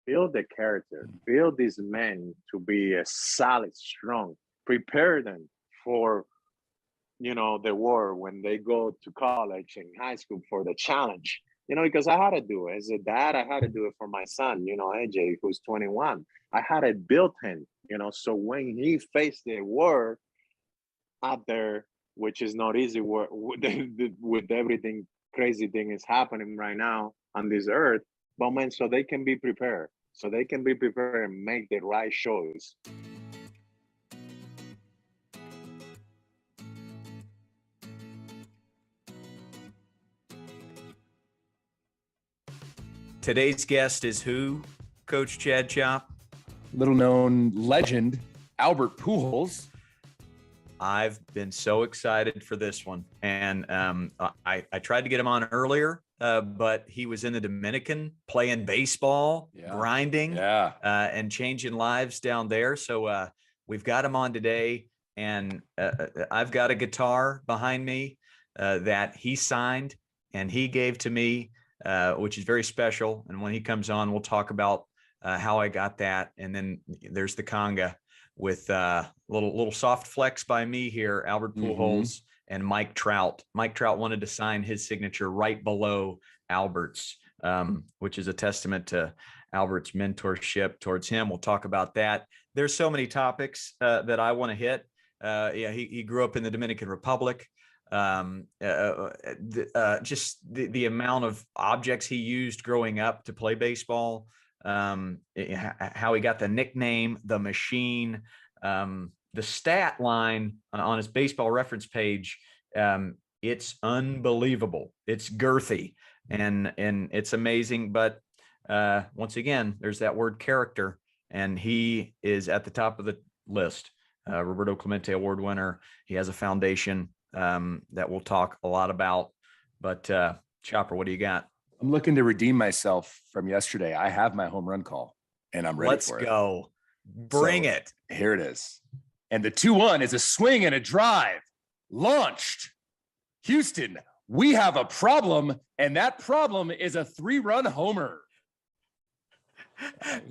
build the character, build these men to be a solid, strong, prepare them for, the war when they go to college and high school for the challenge. Because I had to do it as a dad. I had to do it for my son, AJ, who's 21. I had to build him, so when he faced the war out there, which is not easy with everything crazy thing is happening right now on this earth, but man, so they can be prepared, and make the right choice. Today's guest is who, Coach Chad Chop? Little known legend, Albert Pujols. I've been so excited for this one. And I tried to get him on earlier, but he was in the Dominican playing baseball, grinding, and changing lives down there. So we've got him on today. And I've got a guitar behind me that he signed and he gave to me, which is very special. And when he comes on, we'll talk about how I got that. And then there's the conga with little soft flex by me here, Albert Pujols and Mike Trout. Mike Trout wanted to sign his signature right below Albert's, which is a testament to Albert's mentorship towards him. We'll talk about that. There's so many topics that I want to hit. He grew up in the Dominican Republic. Just the amount of objects he used growing up to play baseball, how he got the nickname, the machine, the stat line on his baseball reference page. It's unbelievable. It's girthy and it's amazing. But once again, there's that word character, and he is at the top of the list. Roberto Clemente Award winner. He has a foundation that we'll talk a lot about. But Chopper, what do you got? I'm looking to redeem myself from yesterday. I have my home run call, and I'm ready for it. Let's go. Bring it. Here it is. And the 2-1 is a swing and a drive. Launched. Houston, we have a problem, and that problem is a 3-run homer.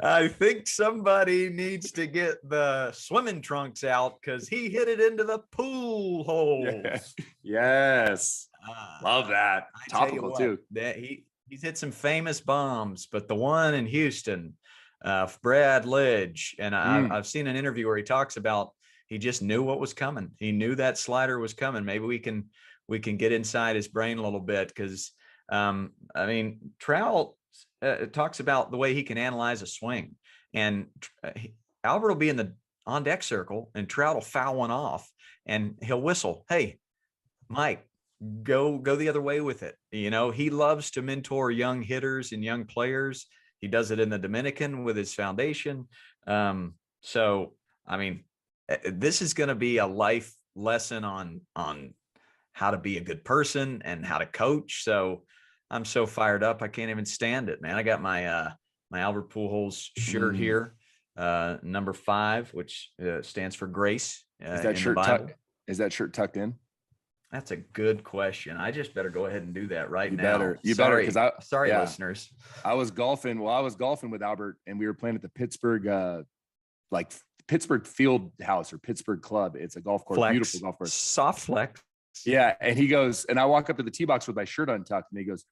I think somebody needs to get the swimming trunks out because he hit it into the pool hole. Yes. Love that. Topical too. That he's hit some famous bombs, but the one in Houston, Brad Lidge, and I've seen an interview where he talks about he just knew what was coming. He knew that slider was coming. Maybe we can get inside his brain a little bit because Trout talks about the way he can analyze a swing, and Albert will be in the on deck circle and Trout will foul one off and he'll whistle, "Hey, Mike, go the other way with it." He loves to mentor young hitters and young players. He does it in the Dominican with his foundation. This is going to be a life lesson on how to be a good person and how to coach. So I'm so fired up. I can't even stand it, man. I got my my Albert Pujols shirt here, number 5, which stands for grace. Is that shirt tucked in? That's a good question. I just better go ahead and do that right now. You better, because listeners. I was golfing. Well, I was golfing with Albert, and we were playing at the Pittsburgh, Pittsburgh Field House or Pittsburgh Club. It's a golf course, beautiful golf course. Soft flex. Yeah, and he goes, and I walk up to the tee box with my shirt untucked, and he goes,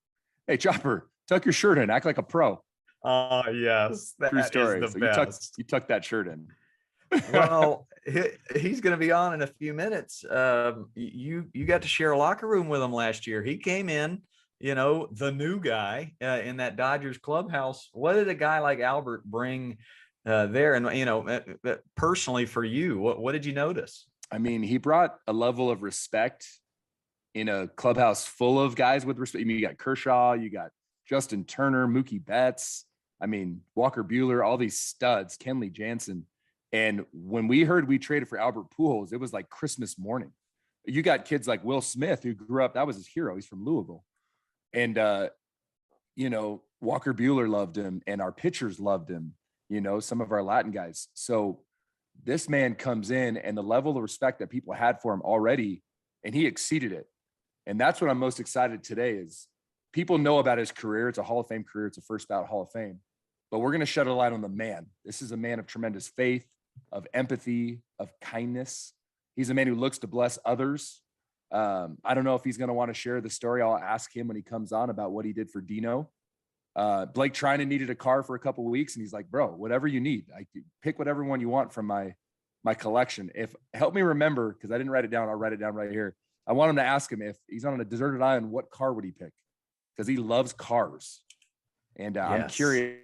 "Hey, Chopper, tuck your shirt in. Act like a pro." Oh, yes. True story. Is the best. You tucked that shirt in. Well, he's going to be on in a few minutes. You got to share a locker room with him last year. He came in, the new guy in that Dodgers clubhouse. What did a guy like Albert bring there? And, personally for you, what did you notice? I mean, he brought a level of respect in a clubhouse full of guys with respect. I mean, you got Kershaw, you got Justin Turner, Mookie Betts. I mean, Walker Buehler, all these studs, Kenley Jansen. And when we heard we traded for Albert Pujols, it was like Christmas morning. You got kids like Will Smith, who grew up, that was his hero. He's from Louisville. And, Walker Buehler loved him, and our pitchers loved him, some of our Latin guys. So this man comes in, and the level of respect that people had for him already, and he exceeded it. And that's what I'm most excited today is people know about his career. It's a Hall of Fame career. It's a first ballot Hall of Fame. but we're going to shed a light on the man. This is a man of tremendous faith, of empathy, of kindness. He's a man who looks to bless others. I don't know if he's going to want to share the story. I'll ask him when he comes on about what he did for Dino. Blake Trinan needed a car for a couple of weeks, and he's like, bro, whatever you need, I pick whatever one you want from my collection. Help me remember, because I didn't write it down. I'll write it down right here. I want him to ask him if he's on a deserted island, what car would he pick? Because he loves cars. And yes. I'm curious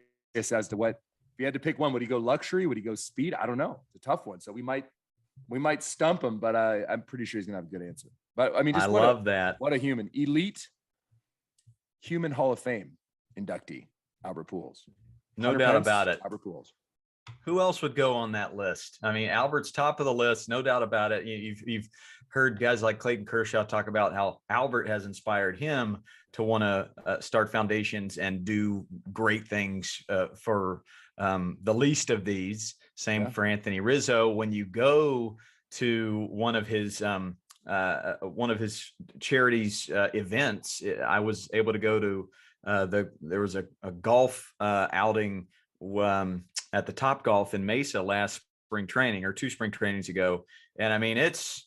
as to what, if he had to pick one, would he go luxury? Would he go speed? I don't know. It's a tough one. So we might stump him, but I'm pretty sure he's going to have a good answer. But I mean, just love that. What a human. Elite Human Hall of Fame inductee, Albert Pujols. No doubt about it. Albert Pujols. Who else would go on that list? I mean, Albert's top of the list, no doubt about it. You've heard guys like Clayton Kershaw talk about how Albert has inspired him to want to start foundations and do great things for the least of these. Same for Anthony Rizzo. When you go to one of his charities events, I was able to go to there was a golf outing at the Top Golf in Mesa last spring training, or 2 spring trainings ago. And I mean, it's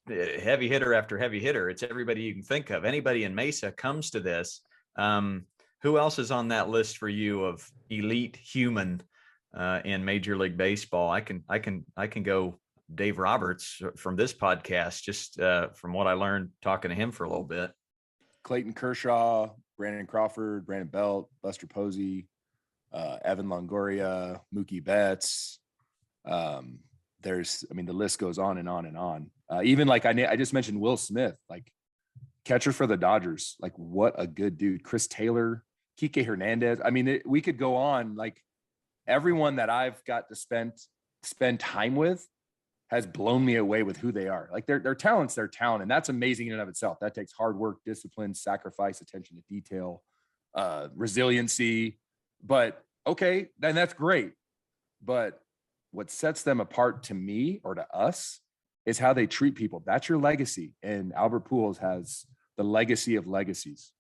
heavy hitter after heavy hitter. It's everybody you can think of. Anybody in Mesa comes to this. Who else is on that list for you of elite human in Major League Baseball? I can go Dave Roberts from this podcast, just from what I learned talking to him for a little bit. Clayton Kershaw, Brandon Crawford, Brandon Belt, Buster Posey, Evan Longoria, Mookie Betts. The list goes on and on and on. Even like I just mentioned Will Smith, like catcher for the Dodgers. Like, what a good dude. Chris Taylor, Kike Hernandez. I mean, we could go on. Like, everyone that I've got to spend time with has blown me away with who they are. Like, their talent's their talent, and that's amazing in and of itself. That takes hard work, discipline, sacrifice, attention to detail, resiliency. But okay, then that's great. But what sets them apart to me, or to us, is how they treat people. That's your legacy. And Albert Pujols has the legacy of legacies.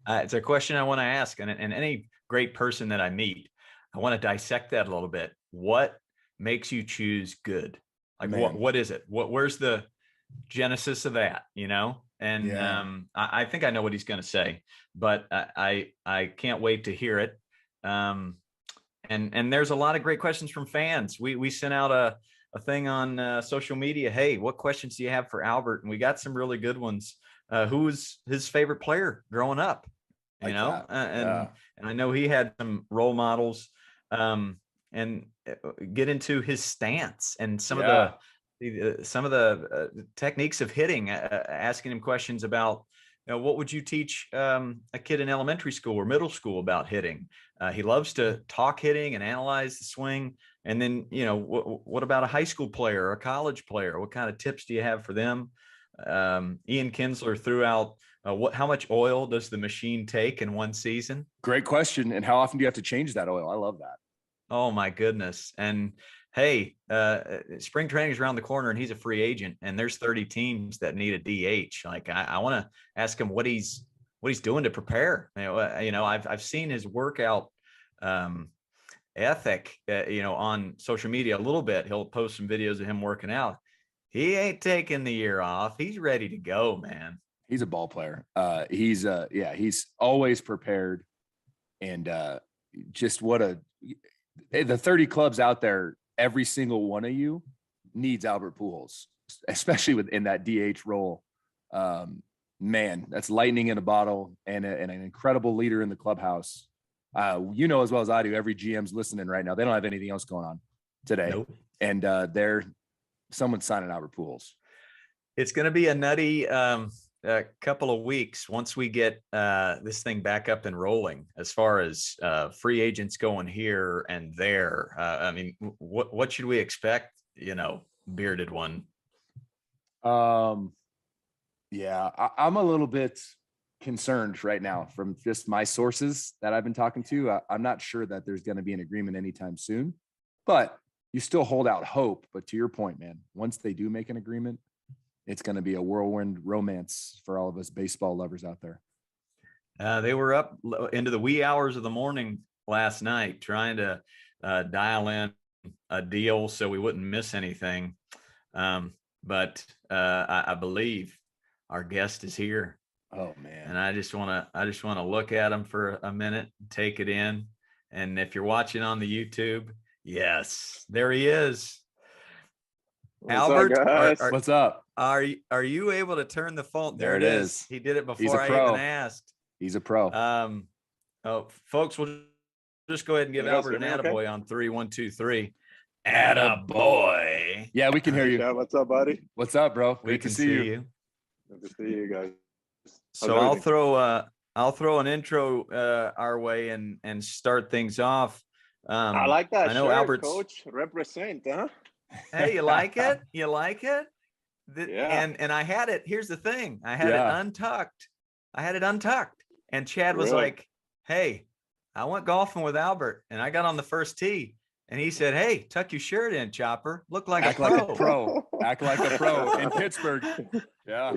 It's a question I want to ask. And any great person that I meet, I want to dissect that a little bit. What makes you choose good? Like, what is it? Where's the genesis of that, And I think I know what he's going to say, but I can't wait to hear it. And there's a lot of great questions from fans. We sent out a thing on social media. Hey, what questions do you have for Albert? And we got some really good ones. Who was his favorite player growing up? And I know he had some role models. And get into his stance and some of the techniques of hitting. Asking him questions about, what would you teach a kid in elementary school or middle school about hitting? He loves to talk hitting and analyze the swing. And then, what about a high school player or a college player? What kind of tips do you have for them? Ian Kinsler threw out, how much oil does the machine take in one season? Great question. And how often do you have to change that oil? I love that. Oh my goodness. And hey, spring training is around the corner and he's a free agent, and there's 30 teams that need a DH. Like, I want to ask him what he's doing to prepare. I've seen his workout ethic, on social media a little bit. He'll post some videos of him working out. He ain't taking the year off. He's ready to go, man. He's a ball player. He's always prepared. And just the 30 clubs out there, every single one of you needs Albert Pujols, especially within that DH role. Man, that's lightning in a bottle, and an incredible leader in the clubhouse. As well as I do, every GM's listening right now. They don't have anything else going on today. Nope. And someone's signing Albert Pujols. It's going to be a nutty couple of weeks once we get this thing back up and rolling, as far as free agents going here and there. I mean, what should we expect, bearded one? I'm a little bit concerned right now from just my sources that I've been talking to. I'm not sure that there's going to be an agreement anytime soon, but you still hold out hope. But to your point, man, once they do make an agreement, it's going to be a whirlwind romance for all of us baseball lovers out there. They were up into the wee hours of the morning last night trying to dial in a deal so we wouldn't miss anything. But I believe our guest is here. Oh man! And I just want to look at him for a minute, take it in. And if you're watching on the YouTube, yes, there he is. Albert, what's up? Are you able to turn the phone? There it is. He did it before I even asked. He's a pro. Folks, we'll just go ahead and give Albert an attaboy on 3, 1, 2, 3. Attaboy. Yeah, we can hear you. Yeah, what's up, buddy? What's up, bro? We can see you. Good to see you guys. So I'll throw an intro our way and start things off. I like that. I know Albert's coach represent, huh? Hey, you like it? You like it? Yeah. And I had it. Here's the thing. I had it untucked. And Chad was like, "Hey, I went golfing with Albert," and I got on the first tee. And he said, "Hey, tuck your shirt in, Chopper. Look like Act like a pro. Act like a pro in Pittsburgh." Yeah.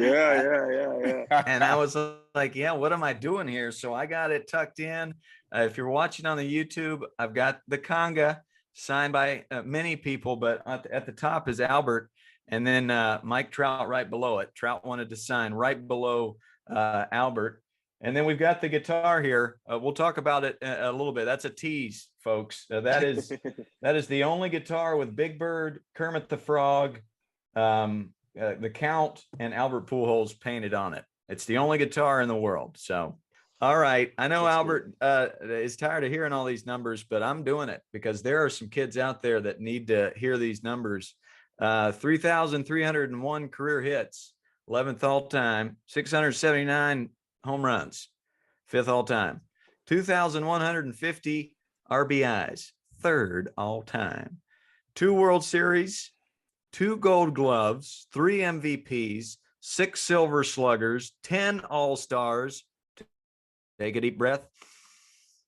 And I was like, "Yeah, what am I doing here?" So I got it tucked in. If you're watching on the YouTube, I've got the conga signed by many people, but at the top is Albert, and then Mike Trout right below it. Trout wanted to sign right below Albert. And then we've got the guitar here. We'll talk about it a little bit. That's a tease, folks. That is the only guitar with Big Bird, Kermit the Frog, the Count, and Albert Pujols painted on it. It's the only guitar in the world. So, all right. I know Albert is tired of hearing all these numbers, but I'm doing it because there are some kids out there that need to hear these numbers. 3,301 career hits, 11th all time, 679 home runs, 5th all time, 2,150 RBIs, 3rd all time, 2 World Series, 2 Gold Gloves, 3 MVPs, 6 Silver Sluggers, 10 All-Stars. Take a deep breath.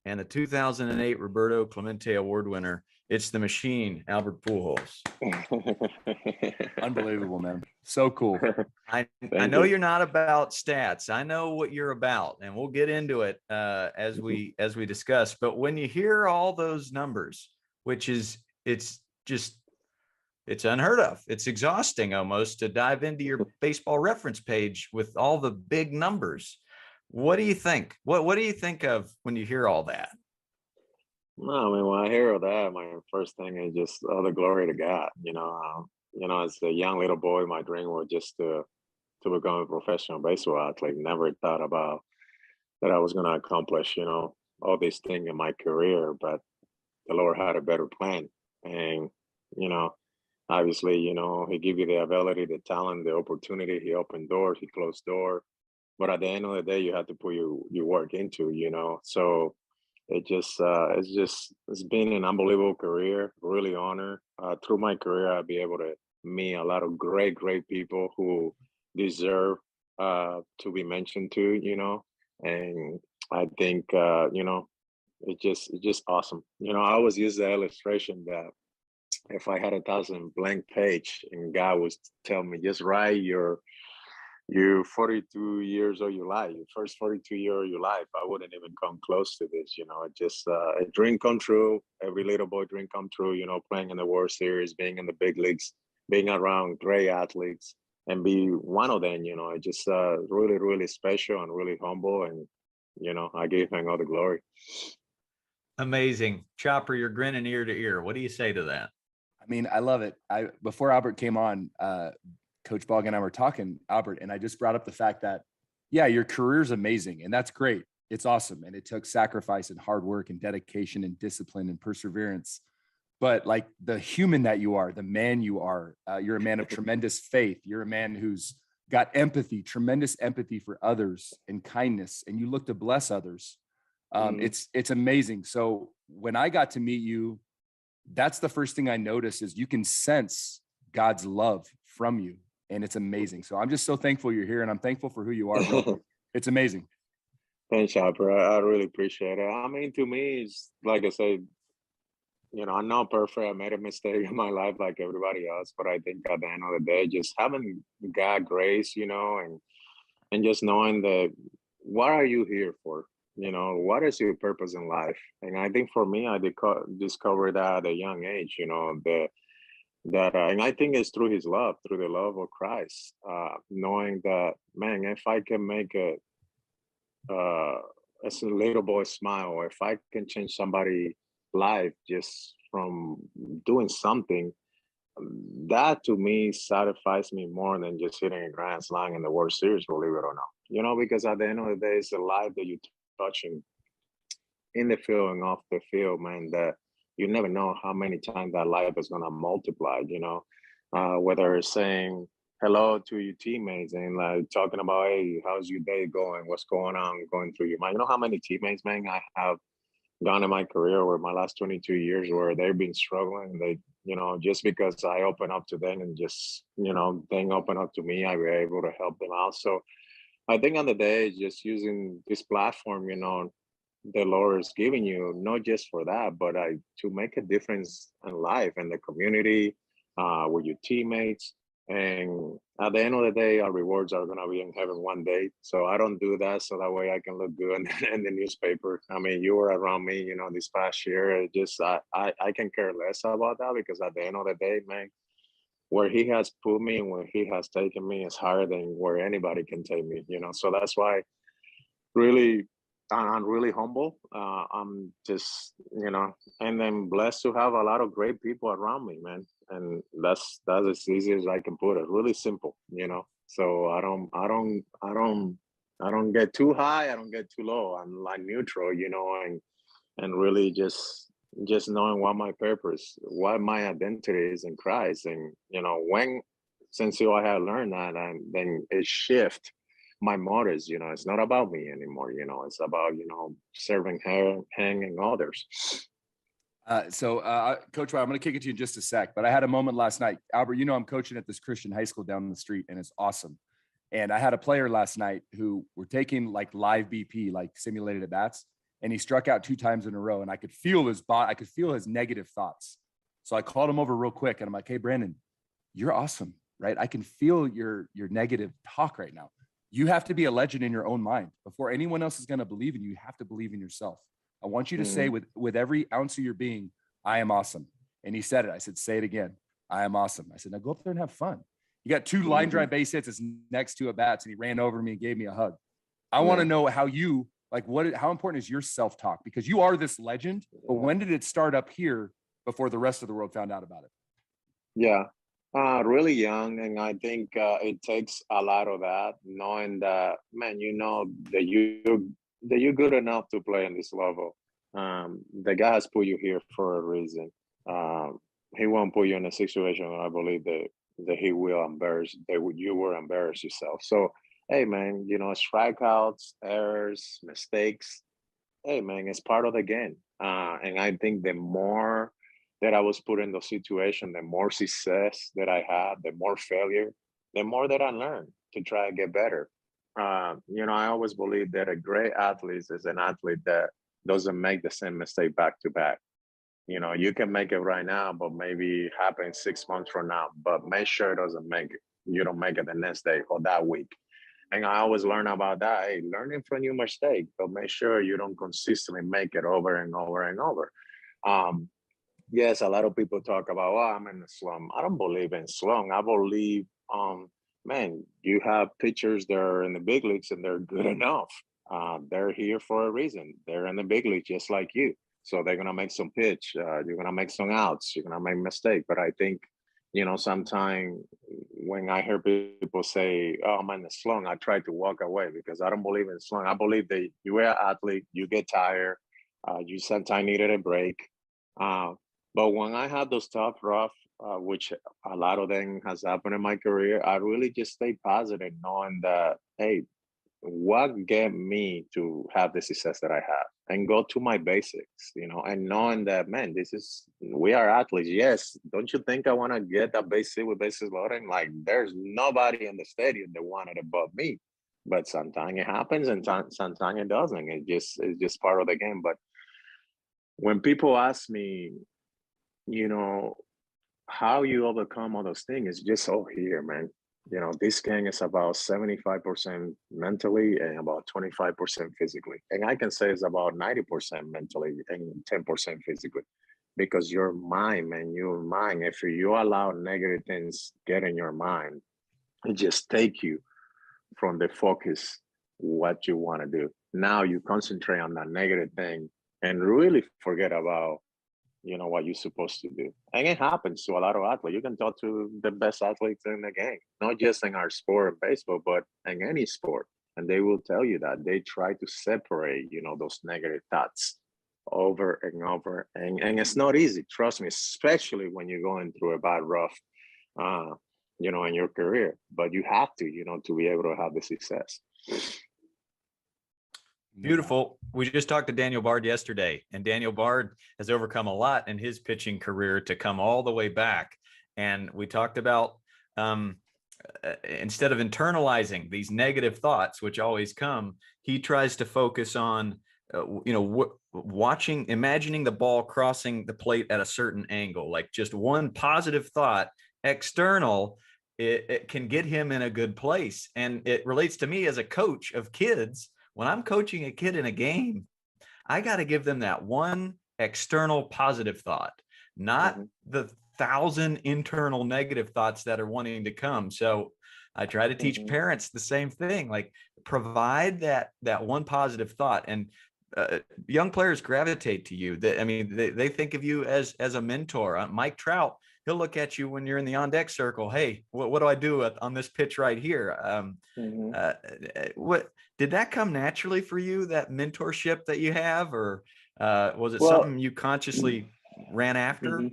And the 2008 Roberto Clemente Award winner. It's the machine, Albert Pujols. Unbelievable, man. So cool. I know you're not about stats. I know what you're about, and we'll get into it as we discuss. But when you hear all those numbers, it's unheard of. It's exhausting almost to dive into your baseball reference page with all the big numbers. What do you think? What do you think of when you hear all that? No, I mean, when I hear that, my first thing is just the glory to God. As a young little boy, my dream was just to become a professional baseball athlete. Never thought about that I was going to accomplish, all these things in my career. But the Lord had a better plan, and obviously, He give you the ability, the talent, the opportunity. He opened doors, He closed doors. But at the end of the day, you have to put your work into, So it's been an unbelievable career, really honored. Through my career, I'll be able to meet a lot of great people who deserve to be mentioned to, and I think, it's just awesome. I always use the illustration that if I had 1,000 blank page and God was telling me, just write your 42 years of your life, your first 42 years of your life, I wouldn't even come close to this. It just a dream come true. Every little boy dream come true, playing in the World Series, being in the big leagues, being around great athletes and be one of them, It's just really, really special and really humble. And, I give Him all the glory. Amazing. Chopper, you're grinning ear to ear. What do you say to that? I mean, I love it. Before Albert came on, Coach Bog and I were talking, Albert, and I just brought up the fact that, yeah, your career's amazing and that's great. It's awesome. And it took sacrifice and hard work and dedication and discipline and perseverance. But like the human that you are, the man you are, you're a man of tremendous faith. You're a man who's got empathy, tremendous empathy for others and kindness. And you look to bless others. It's amazing. So when I got to meet you, that's the first thing I noticed is you can sense God's love from you. And it's amazing. So I'm just so thankful you're here and I'm thankful for who you are, bro. It's amazing. Thanks, Chopper. I really appreciate it. I mean, to me, it's like I said, I'm not perfect. I made a mistake in my life like everybody else, but I think at the end of the day, just having God grace, and just knowing that, what are you here for? What is your purpose in life? And I think for me, I discovered that at a young age, and I think it's through his love, through the love of Christ, knowing that, man, if I can make a little boy smile, or if I can change somebody's life just from doing something, that to me satisfies me more than just hitting a grand slam in the World Series, believe it or not. Because at the end of the day, it's a life that you're touching in the field and off the field, man, that you never know how many times that life is going to multiply, whether it's saying hello to your teammates and like talking about, hey, how's your day going? What's going on going through your mind? You know how many teammates, man, I have gone in my career over my last 22 years where they've been struggling. They, just because I open up to them and just, they open up to me, I were able to help them out. So I think on the day, just using this platform, the Lord is giving you, not just for that, but to make a difference in life and the community, with your teammates. And at the end of the day, our rewards are going to be in heaven one day. So I don't do that so that way I can look good in the newspaper. I mean, you were around me, this past year. I can care less about that, because at the end of the day, man, where he has put me and where he has taken me is higher than where anybody can take me, So that's why really, I'm really humble. I'm just, and then blessed to have a lot of great people around me, man. And that's as easy as I can put it. Really simple, So I don't get too high. I don't get too low. I'm like neutral, and really just knowing what my purpose, what my identity is in Christ. And, since I had learned that, and then it shift my motives, it's not about me anymore, it's about, serving him and others. Coach Ryan, I'm going to kick it to you in just a sec, but I had a moment last night. Albert, I'm coaching at this Christian high school down the street, and it's awesome. And I had a player last night who were taking like live BP, like simulated at bats, and he struck out 2 times in a row, and I could feel his body. I could feel his negative thoughts. So I called him over real quick, and I'm like, hey, Brandon, you're awesome, right? I can feel your negative talk right now. You have to be a legend in your own mind. Before anyone else is going to believe in you, you have to believe in yourself. I want you to say with every ounce of your being, I am awesome. And he said it. I said, say it again. I am awesome. I said, now go up there and have fun. You got 2 line drive base hits next to at bats, and he ran over me and gave me a hug. I want to know how you, how important is your self-talk? Because you are this legend, but when did it start up here before the rest of the world found out about it? Yeah. Really young, and I think it takes a lot of that, knowing that, man, that you're good enough to play in this level. The guy has put you here for a reason. He won't put you in a situation where I believe that he will embarrass, you will embarrass yourself. So, hey, man, strikeouts, errors, mistakes, hey, man, it's part of the game. And I think the more that I was put in those situations, the more success that I had, the more failure, the more that I learned to try to get better. I always believe that a great athlete is an athlete that doesn't make the same mistake back to back. You can make it right now, but maybe it happens 6 months from now, but make sure you don't make it the next day or that week. And I always learn about that. Hey, learning from your mistake, but make sure you don't consistently make it over and over and over. Yes, a lot of people talk about, I'm in the slum. I don't believe in slum. I believe, man, you have pitchers that are in the big leagues and they're good enough. They're here for a reason. They're in the big league just like you. So they're going to make some pitch. You're going to make some outs. You're going to make a mistake. But I think, sometimes when I hear people say, I'm in the slum, I try to walk away because I don't believe in slum. I believe that you are an athlete, you get tired, you sometimes needed a break. But when I had those tough, rough, which a lot of them has happened in my career, I really just stay positive, knowing that, hey, what get me to have the success that I have, and go to my basics, and knowing that, man, we are athletes. Yes, don't you think I want to get that base hit with bases loaded? Like, there's nobody in the stadium that wanted it but me. But sometimes it happens, and sometimes it doesn't. It's just part of the game. But when people ask me, how you overcome all those things, is just all here, man. this game is about 75% mentally and about 25% physically. And I can say it's about 90% mentally and 10% physically. Because your mind, man, your mind, if you allow negative things get in your mind, it just take you from the focus what you want to do. Now you concentrate on that negative thing and really forget about what you're supposed to do. And it happens to a lot of athletes. You can talk to the best athletes in the game, not just in our sport, baseball, but in any sport. And they will tell you that they try to separate, those negative thoughts over and over. And it's not easy, trust me, especially when you're going through a bad rough, in your career. But you have to be able to have the success. Beautiful. We just talked to Daniel Bard yesterday, and Daniel Bard has overcome a lot in his pitching career to come all the way back. And we talked about instead of internalizing these negative thoughts, which always come, he tries to focus on, imagining the ball crossing the plate at a certain angle, like just one positive thought external, it can get him in a good place. And it relates to me as a coach of kids. When I'm coaching a kid in a game, I got to give them that one external positive thought, not the 1,000 internal negative thoughts that are wanting to come. So I try to teach parents the same thing, like provide that one positive thought. And young players gravitate to you. They think of you as a mentor. Mike Trout, he'll look at you when you're in the on-deck circle. Hey, what do I do on this pitch right here? What did that come naturally for you, that mentorship that you have, or was it something you consciously ran after?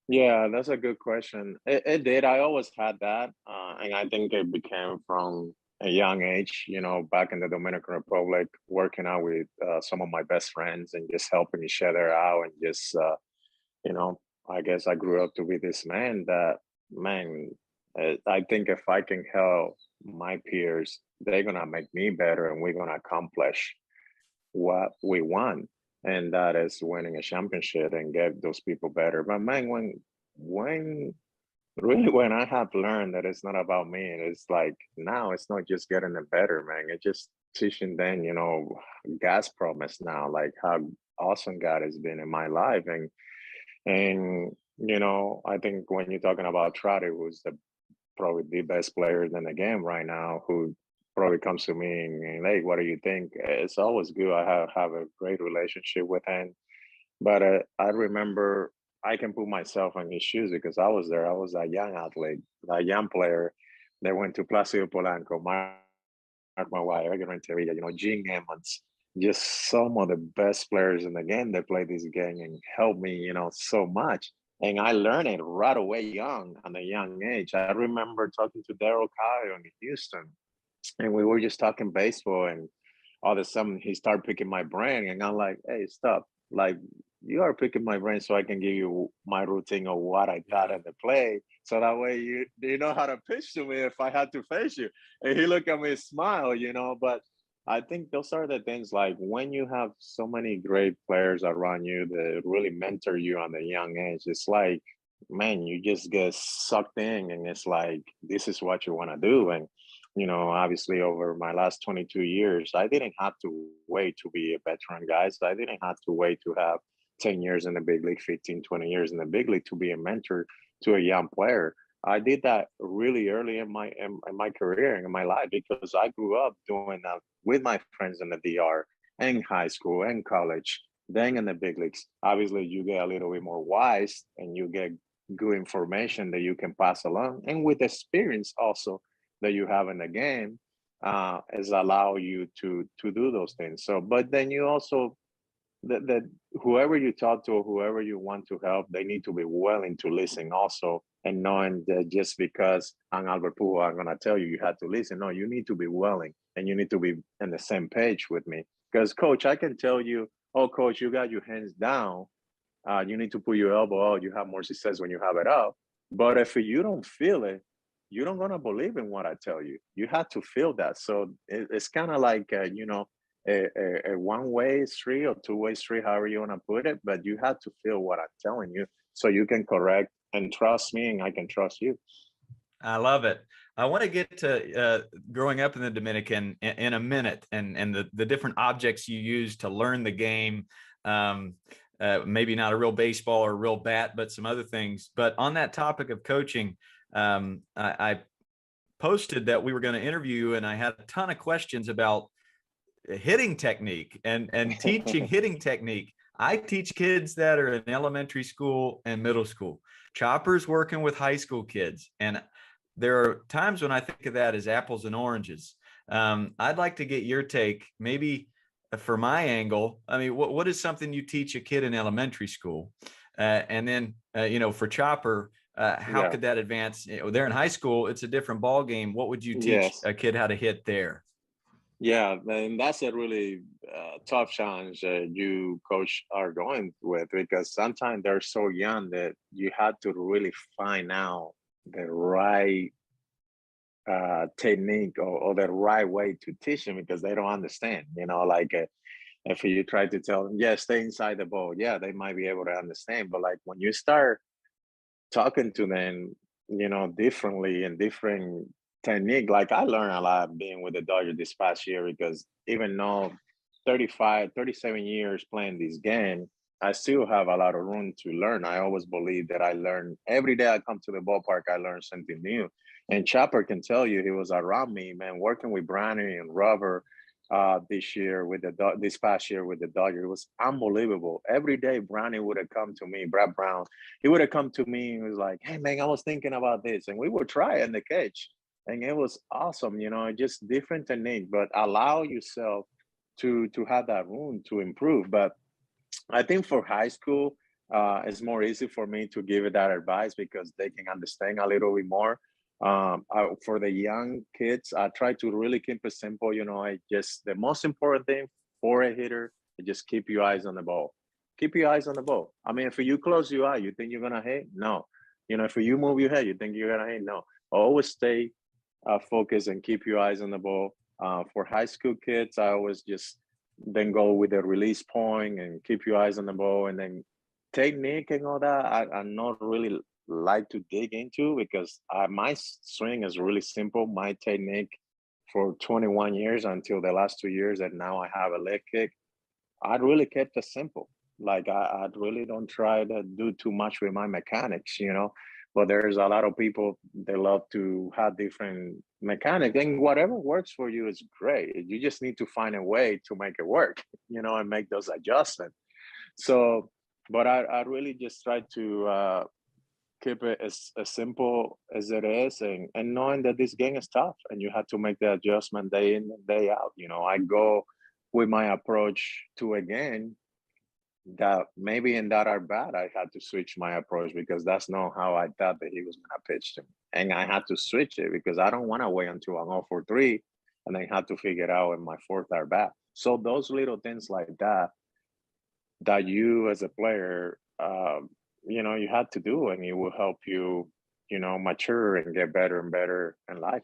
Yeah, that's a good question. It did. I always had that. And I think it became from a young age, back in the Dominican Republic, working out with some of my best friends and just helping each other out. And just, I guess I grew up to be this man I think if I can help my peers, they're going to make me better and we're going to accomplish what we want. And that is winning a championship and get those people better. But man, when I have learned that it's not about me, and it's like now it's not just getting them better, man. It's just teaching them, God's promise now, like how awesome God has been in my life. And I think when you're talking about Trout, who's probably the best player in the game right now, who probably comes to me and hey, what do you think? It's always good. I have a great relationship with him. But I remember I can put myself in his shoes because I was there. I was a young athlete, a young player that went to Placido Polanco, Mark Maguire, Gene Emmons, just some of the best players in the game that play this game and helped me, so much. And I learned it right away at a young age. I remember talking to Daryl Kyle in Houston, and we were just talking baseball, and all of a sudden he started picking my brain, and I'm like, hey, stop. Like, you are picking my brain so I can give you my routine of what I got in the play. So that way you know how to pitch to me if I had to face you. And he looked at me and smiled, but I think those are the things, like when you have so many great players around you that really mentor you on a young age, it's like, man, you just get sucked in and it's like, this is what you want to do. And, obviously over my last 22 years, I didn't have to wait to be a veteran, guys. I didn't have to wait to have 10 years in the big league, 15, 20 years in the big league to be a mentor to a young player. I did that really early in my career and in my life because I grew up doing that with my friends in the DR, in high school and college, then in the big leagues. Obviously, you get a little bit more wise and you get good information that you can pass along, and with experience also that you have in the game, has allow you to do those things. So, but then you also that whoever you talk to or whoever you want to help, they need to be willing to listen also, and knowing that just because I'm Albert Pujols, I'm gonna tell you you have to listen. No, you need to be willing and you need to be on the same page with me. Because coach, I can tell you, oh coach, you got your hands down. You need to put your elbow out. You have more success when you have it up. But if you don't feel it, you don't gonna believe in what I tell you. You have to feel that. So it's kind of like a one-way street or two-way street, however you want to put it, but you have to feel what I'm telling you so you can correct and trust me and I can trust you. I love it. I want to get to growing up in the Dominican in a minute, and the different objects you use to learn the game. Maybe not a real baseball or a real bat, but some other things. But on that topic of coaching, I posted that we were going to interview you, and I had a ton of questions about hitting technique and teaching hitting technique. I teach kids that are in elementary school and middle school. Chopper's working with high school kids, and there are times when I think of that as apples and oranges. I'd like to get your take, maybe for my angle. I mean, what is something you teach a kid in elementary school? And then, for Chopper, how could that advance? They're in high school. It's a different ball game. What would you teach a kid how to hit there? Yeah, and that's a really tough challenge you coach are going with, because sometimes they're so young that you have to really find out the right technique or the right way to teach them, because they don't understand. If you try to tell them, stay inside the ball, they might be able to understand. But like when you start talking to them, differently and different technique, like I learned a lot being with the Dodgers this past year, because even though 37 years playing this game, I still have a lot of room to learn. I always believe that I learn every day I come to the ballpark, I learn something new. And Chopper can tell you, he was around me, man, working with Brownie and Robert this past year with the Dodgers. It was unbelievable. Every day, Brownie would have come to me, Brad Brown. He would have come to me and was like, "Hey, man, I was thinking about this," and we would try in the catch, and it was awesome. Just different technique, but allow yourself to have that room to improve. But I think for high school, it's more easy for me to give it that advice because they can understand a little bit more. For the young kids, I try to really keep it simple. The most important thing for a hitter is just keep your eyes on the ball. Keep your eyes on the ball. I mean, if you close your eye, you think you're gonna hit? No. If you move your head, you think you're gonna hit? No. Always stay focused and keep your eyes on the ball. For high school kids, I always just then go with the release point and keep your eyes on the ball, and then technique and all that. I'm not really like to dig into, because my swing is really simple. My technique for 21 years until the last 2 years, and now I have a leg kick, I really kept it simple. Like I really don't try to do too much with my mechanics, but there's a lot of people, they love to have different mechanics, and whatever works for you is great. You just need to find a way to make it work, and make those adjustments. So, but I really just try to keep it as simple as it is, and knowing that this game is tough and you have to make the adjustment day in and day out. I go with my approach to a game that maybe in that at bat I had to switch my approach, because that's not how I thought that he was going to pitch to me. And I had to switch it because I don't want to wait until I'm 0-for-3 and then have to figure it out in my fourth at bat. So those little things like that you as a player, you had to do, and it will help you, mature and get better and better in life.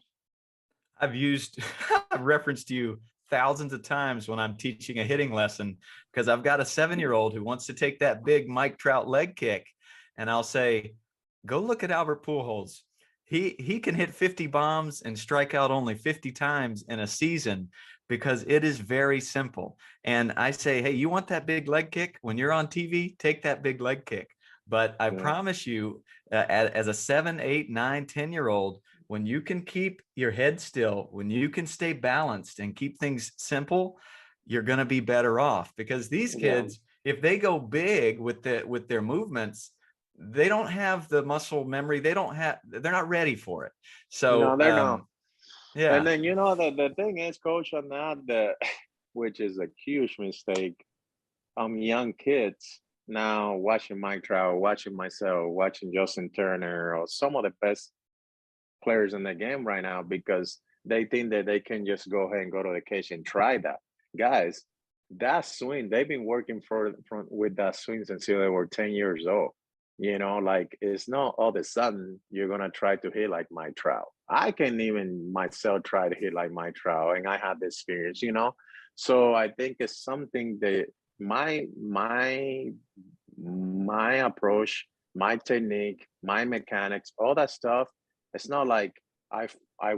I've referenced you thousands of times when I'm teaching a hitting lesson, because I've got a 7-year-old who wants to take that big Mike Trout leg kick. And I'll say, go look at Albert Pujols. He can hit 50 bombs and strike out only 50 times in a season, because it is very simple. And I say, hey, you want that big leg kick? When you're on TV, take that big leg kick. But I promise you, as a 7, 8, 9, 10-year-old, when you can keep your head still, when you can stay balanced and keep things simple, you're going to be better off. Because these kids, if they go big with their movements, they don't have the muscle memory. They're not ready for it. So no, they're not. Yeah. And then, the thing is, coach, on that, which is a huge mistake. Young kids now watching Mike Trout, watching myself, watching Justin Turner, or some of the best players in the game right now, because they think that they can just go ahead and go to the cage and try that. Guys, that swing, they've been working with that swing since they were 10 years old. It's not all of a sudden you're going to try to hit like Mike Trout. I can even myself try to hit like Mike Trout, and I had the experience, So I think it's something that my approach, my technique, my mechanics, all that stuff, it's not like I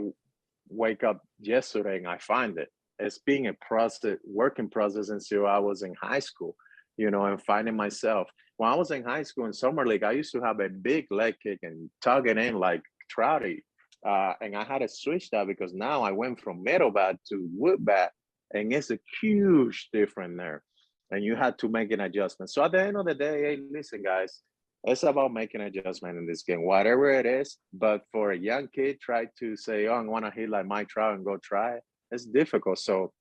wake up yesterday and I find it. It's being a process, working process until I was in high school, and finding myself. When I was in high school in summer league, I used to have a big leg kick and tug it in like Trouty. And I had to switch that because now I went from metal bat to wood bat, and it's a huge difference there. And you had to make an adjustment. So at the end of the day, hey, listen, guys, it's about making an adjustment in this game, whatever it is. But for a young kid, try to say, oh, I want to hit like Mike Trout and go try it. It's difficult. So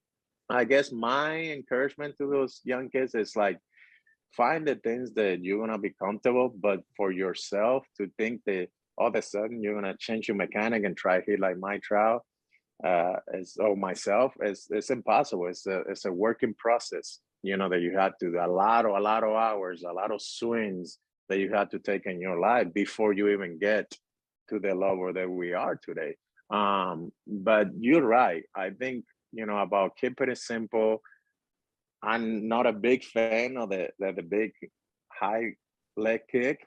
I guess my encouragement to those young kids is like, find the things that you're going to be comfortable, but for yourself to think that all of a sudden you're going to change your mechanic and try hit like Mike Trout myself, it's impossible. It's a working process, that you have to do a lot of hours, a lot of swings that you have to take in your life before you even get to the level that we are today. But you're right. I think, about keeping it simple. I'm not a big fan of the big high leg kick.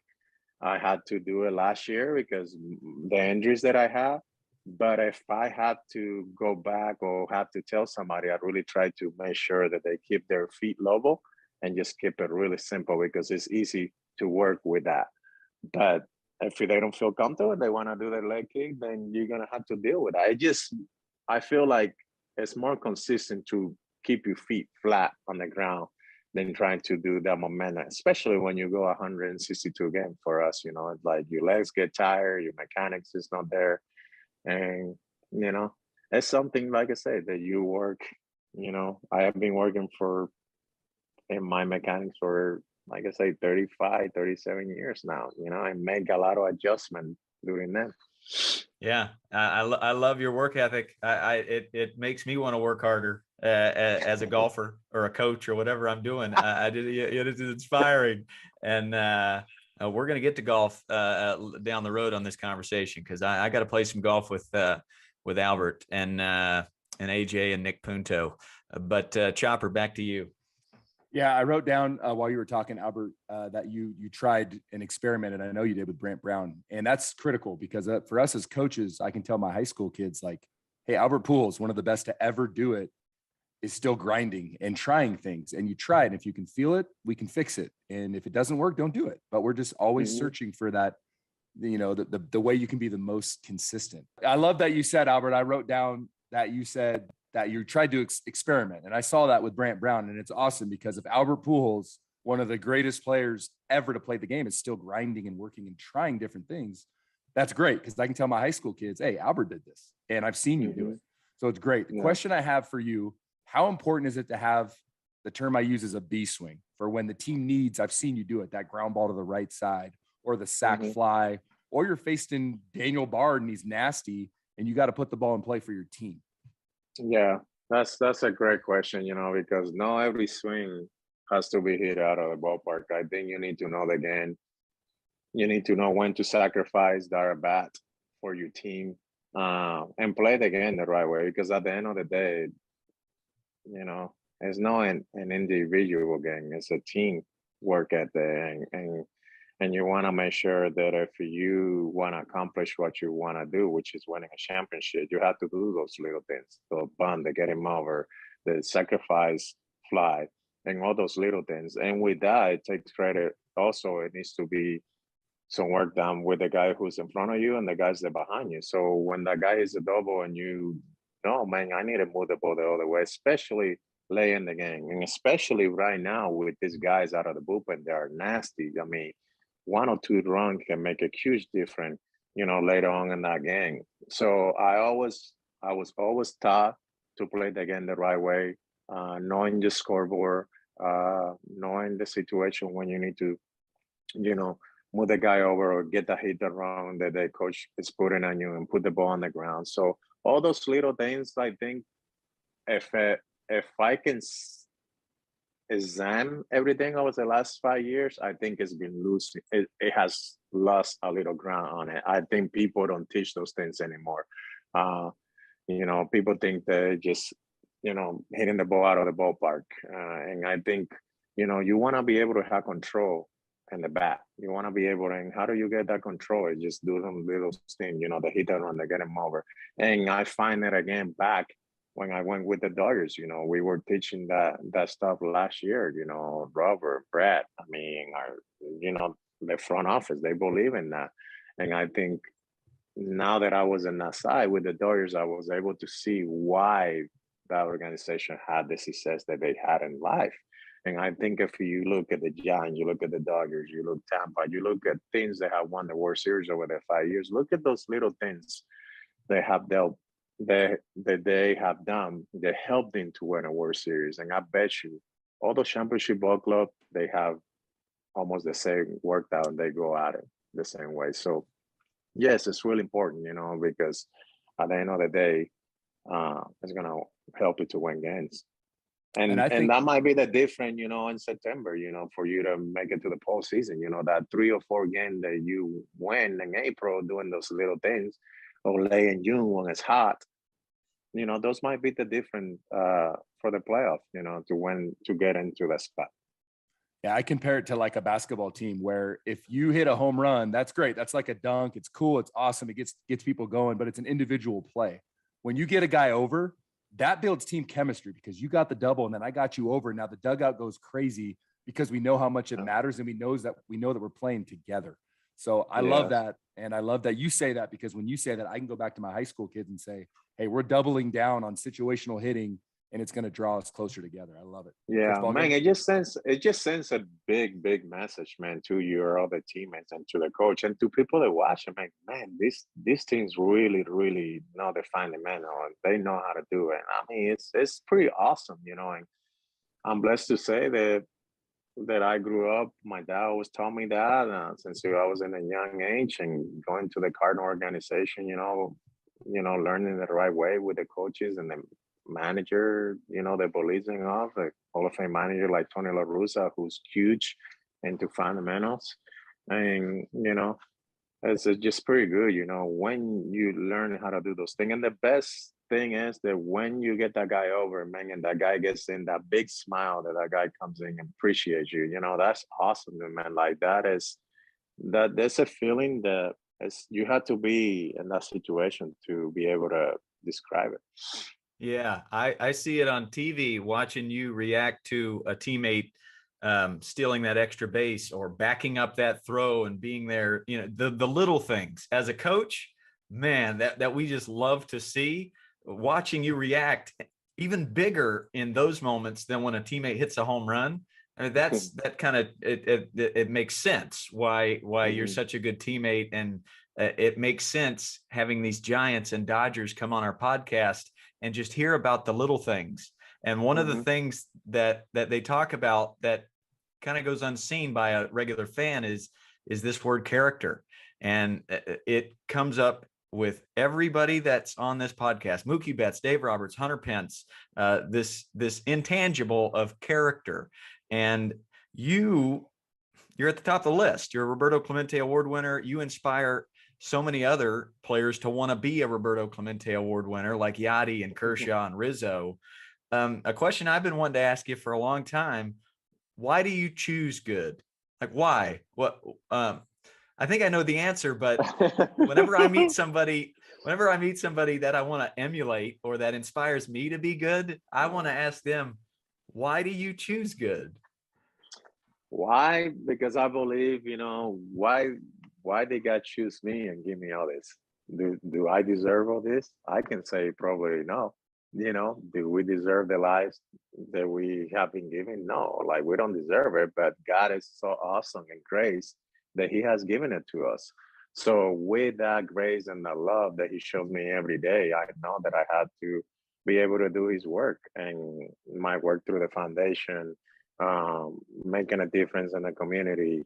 I had to do it last year because the injuries that I have. But if I had to go back or have to tell somebody, I'd really try to make sure that they keep their feet level and just keep it really simple because it's easy to work with that. But if they don't feel comfortable, they want to do their leg kick, then you're going to have to deal with that. I feel like it's more consistent to keep your feet flat on the ground than trying to do that momentum, especially when you go 162 games for us, it's like your legs get tired, your mechanics is not there. And, it's something, like I said, that you work, I have been working in my mechanics for, like I say, 35, 37 years now, I make a lot of adjustment during that. Yeah. I love your work ethic. It makes me want to work harder as a golfer or a coach or whatever I'm doing. It's inspiring. And we're going to get to golf down the road on this conversation, because I got to play some golf with Albert and AJ and Nick Punto. But Chopper, back to you. Yeah, I wrote down while you were talking, Albert, that you tried and experimented. I know you did with Brant Brown, and that's critical because for us as coaches, I can tell my high school kids, like, hey, Albert Pujols, one of the best to ever do it, is still grinding and trying things. And you try it. And if you can feel it, we can fix it. And if it doesn't work, don't do it. But we're just always searching for that, the way you can be the most consistent. I love that you said, Albert, I wrote down that you said that you tried to experiment. And I saw that with Brant Brown. And it's awesome because if Albert Pujols, one of the greatest players ever to play the game, is still grinding and working and trying different things, that's great. Because I can tell my high school kids, hey, Albert did this and I've seen you do it. So it's great. The question I have for you, how important is it to have the term I use is a B swing for when the team needs, I've seen you do it, that ground ball to the right side or the sack fly, or you're facing Daniel Bard and he's nasty and you got to put the ball in play for your team? Yeah, that's a great question, because not every swing has to be hit out of the ballpark. I think you need to know the game. You need to know when to sacrifice that bat for your team and play the game the right way, because at the end of the day, it's not an individual game. It's a team work ethic, and you want to make sure that if you want to accomplish what you want to do, which is winning a championship, you have to do those little things, the bunt, the get him over, the sacrifice fly, and all those little things. And with that, it takes credit. Also, it needs to be some work done with the guy who's in front of you and the guys that are behind you. So when that guy is a double and you know, man, I need to move the ball the other way, especially late in the game. And especially right now with these guys out of the bullpen, they are nasty. I mean, 1 or 2 runs can make a huge difference, later on in that game. So I was always taught to play the game the right way, knowing the scoreboard, knowing the situation when you need to, move the guy over or get the hit around that the coach is putting on you and put the ball on the ground. So all those little things, I think, if I can examine everything over the last 5 years, I think it's been losing. It has lost a little ground on it. I think people don't teach those things anymore. People think they're just, hitting the ball out of the ballpark. And I think, you want to be able to have control and the bat. You want to be able to, and how do you get that control? You just do some little thing, you know, the hit and run, they get him over. And I find it again back when I went with the Dodgers. You know, we were teaching that stuff last year, you know, Robert, Brett, I mean, you know, the front office, they believe in that. And I think now that I was in that side with the Dodgers, I was able to see why that organization had the success that they had in life. And I think if you look at the Giants, you look at the Dodgers, you look Tampa, you look at things that have won the World Series over the 5 years, look at those little things they have dealt, that they have done that helped them to win a World Series. And I bet you all those championship ball club, they have almost the same worked out and they go at it the same way. So yes, it's really important, you know, because at the end of the day, it's going to help you to win games. And I think that might be the difference, you know, in September, you know, for you to make it to the postseason, you know, that 3 or 4 game that you win in April doing those little things, or late in June when it's hot, you know, those might be the difference for the playoff, you know, to win, to get into that spot. Yeah, I compare it to like a basketball team where if you hit a home run, that's great. That's like a dunk. It's cool. It's awesome. It gets people going, but it's an individual play. When you get a guy over, that builds team chemistry because you got the double and then I got you over. Now the dugout goes crazy because we know how much it matters and we know that we're playing together. So I love that. And I love that you say that, because when you say that, I can go back to my high school kids and say, hey, we're doubling down on situational hitting and it's going to draw us closer together. I love it. Yeah, man, it just sends a big message, man, to your other teammates and to the coach and to people that watch. I'm like, man, these teams really know they find the man on. They know how to do it. I mean, it's pretty awesome, you know. And I'm blessed to say that I grew up. My dad always taught me that since I was in a young age, and going to the Cardinal organization, you know, learning the right way with the coaches and the manager, you know, the policing of a Hall of Fame manager like Tony La Russa, who's huge into fundamentals. And, you know, it's just pretty good, you know, when you learn how to do those things. And the best thing is that when you get that guy over, man, and that guy gets in that big smile, that guy comes in and appreciates you, you know, that's awesome, man. Like there's a feeling that you have to be in that situation to be able to describe it. Yeah, I see it on TV, watching you react to a teammate stealing that extra base or backing up that throw and being there, you know, the little things. As a coach, man, that we just love to see. Watching you react even bigger in those moments than when a teammate hits a home run. I mean, that kind of it makes sense why you're such a good teammate, and it makes sense having these Giants and Dodgers come on our podcast and just hear about the little things. And one of the things that they talk about that kind of goes unseen by a regular fan is this word character. And it comes up with everybody that's on this podcast: Mookie Betts, Dave Roberts, Hunter Pence, this intangible of character. And you're at the top of the list. You're a Roberto Clemente Award winner. You inspire so many other players to want to be a Roberto Clemente Award winner, like Yachty and Kershaw and Rizzo. A question I've been wanting to ask you for a long time: why do you choose good? Like, why? What? I think I know the answer, but whenever I meet somebody that I want to emulate or that inspires me to be good, I want to ask them, why do you choose good? Why? Because I believe, you know, why they got to choose me and give me all this? Do I deserve all this? I can say probably no. You know, do we deserve the lives that we have been given? No, like we don't deserve it, but God is so awesome and grace that he has given it to us. So with that grace and the love that he shows me every day, I know that I had to be able to do his work, and my work through the foundation, making a difference in the community.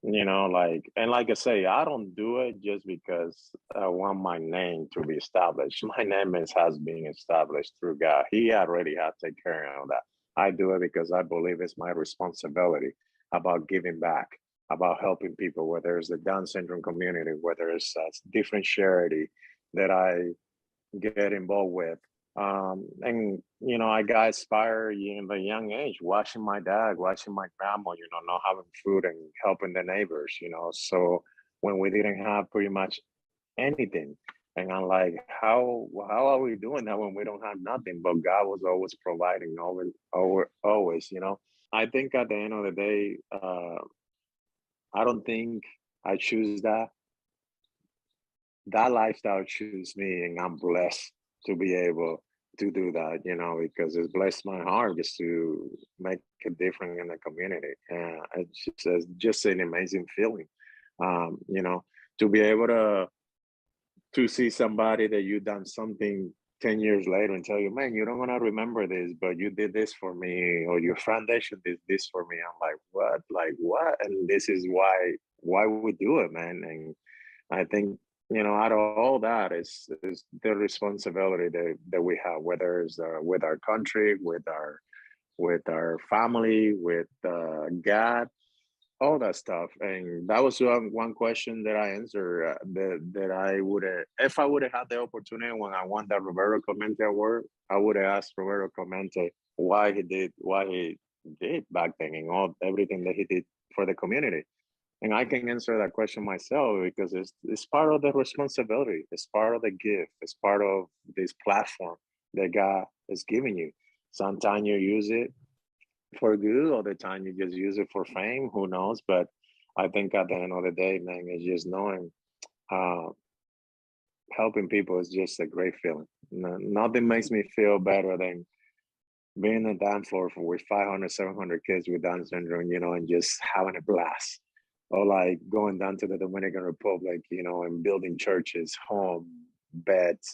You know, like I say, I don't do it just because I want my name to be established. My name has been established through God. He already had to take care of that. I do it because I believe it's my responsibility about giving back, about helping people, whether it's the Down syndrome community, whether it's a different charity that I get involved with, And I got inspired in a young age, watching my dad, watching my grandma, not having food and helping the neighbors, So when we didn't have pretty much anything, and I'm like, how are we doing that when we don't have nothing? But God was always providing, always. I think at the end of the day, I don't think I choose that. That lifestyle choose me, and I'm blessed to be able to do that, because it's blessed my heart just to make a difference in the community. And it's just an amazing feeling, to be able to see somebody that you done something 10 years later and tell you, man, you don't want to remember this, but you did this for me, or your foundation did this for me. I'm like, what? Like what? And this is why we do it, man. And I think, out of all that is the responsibility that we have, whether it's with our country, with our family, with God, all that stuff. And that was one question that I answered, that I would have, if I would have had the opportunity when I won that Roberto Clemente Award, I would have asked Roberto Clemente why he did back then, and everything that he did for the community. And I can answer that question myself, because it's part of the responsibility. It's part of the gift. It's part of this platform that God is giving you. Sometimes you use it for good, other time you just use it for fame. Who knows? But I think at the end of the day, man, it's just knowing helping people is just a great feeling. Nothing makes me feel better than being on the dance floor with 500, 700 kids with Down syndrome, and just having a blast. Or like going down to the Dominican Republic, and building churches, home, beds,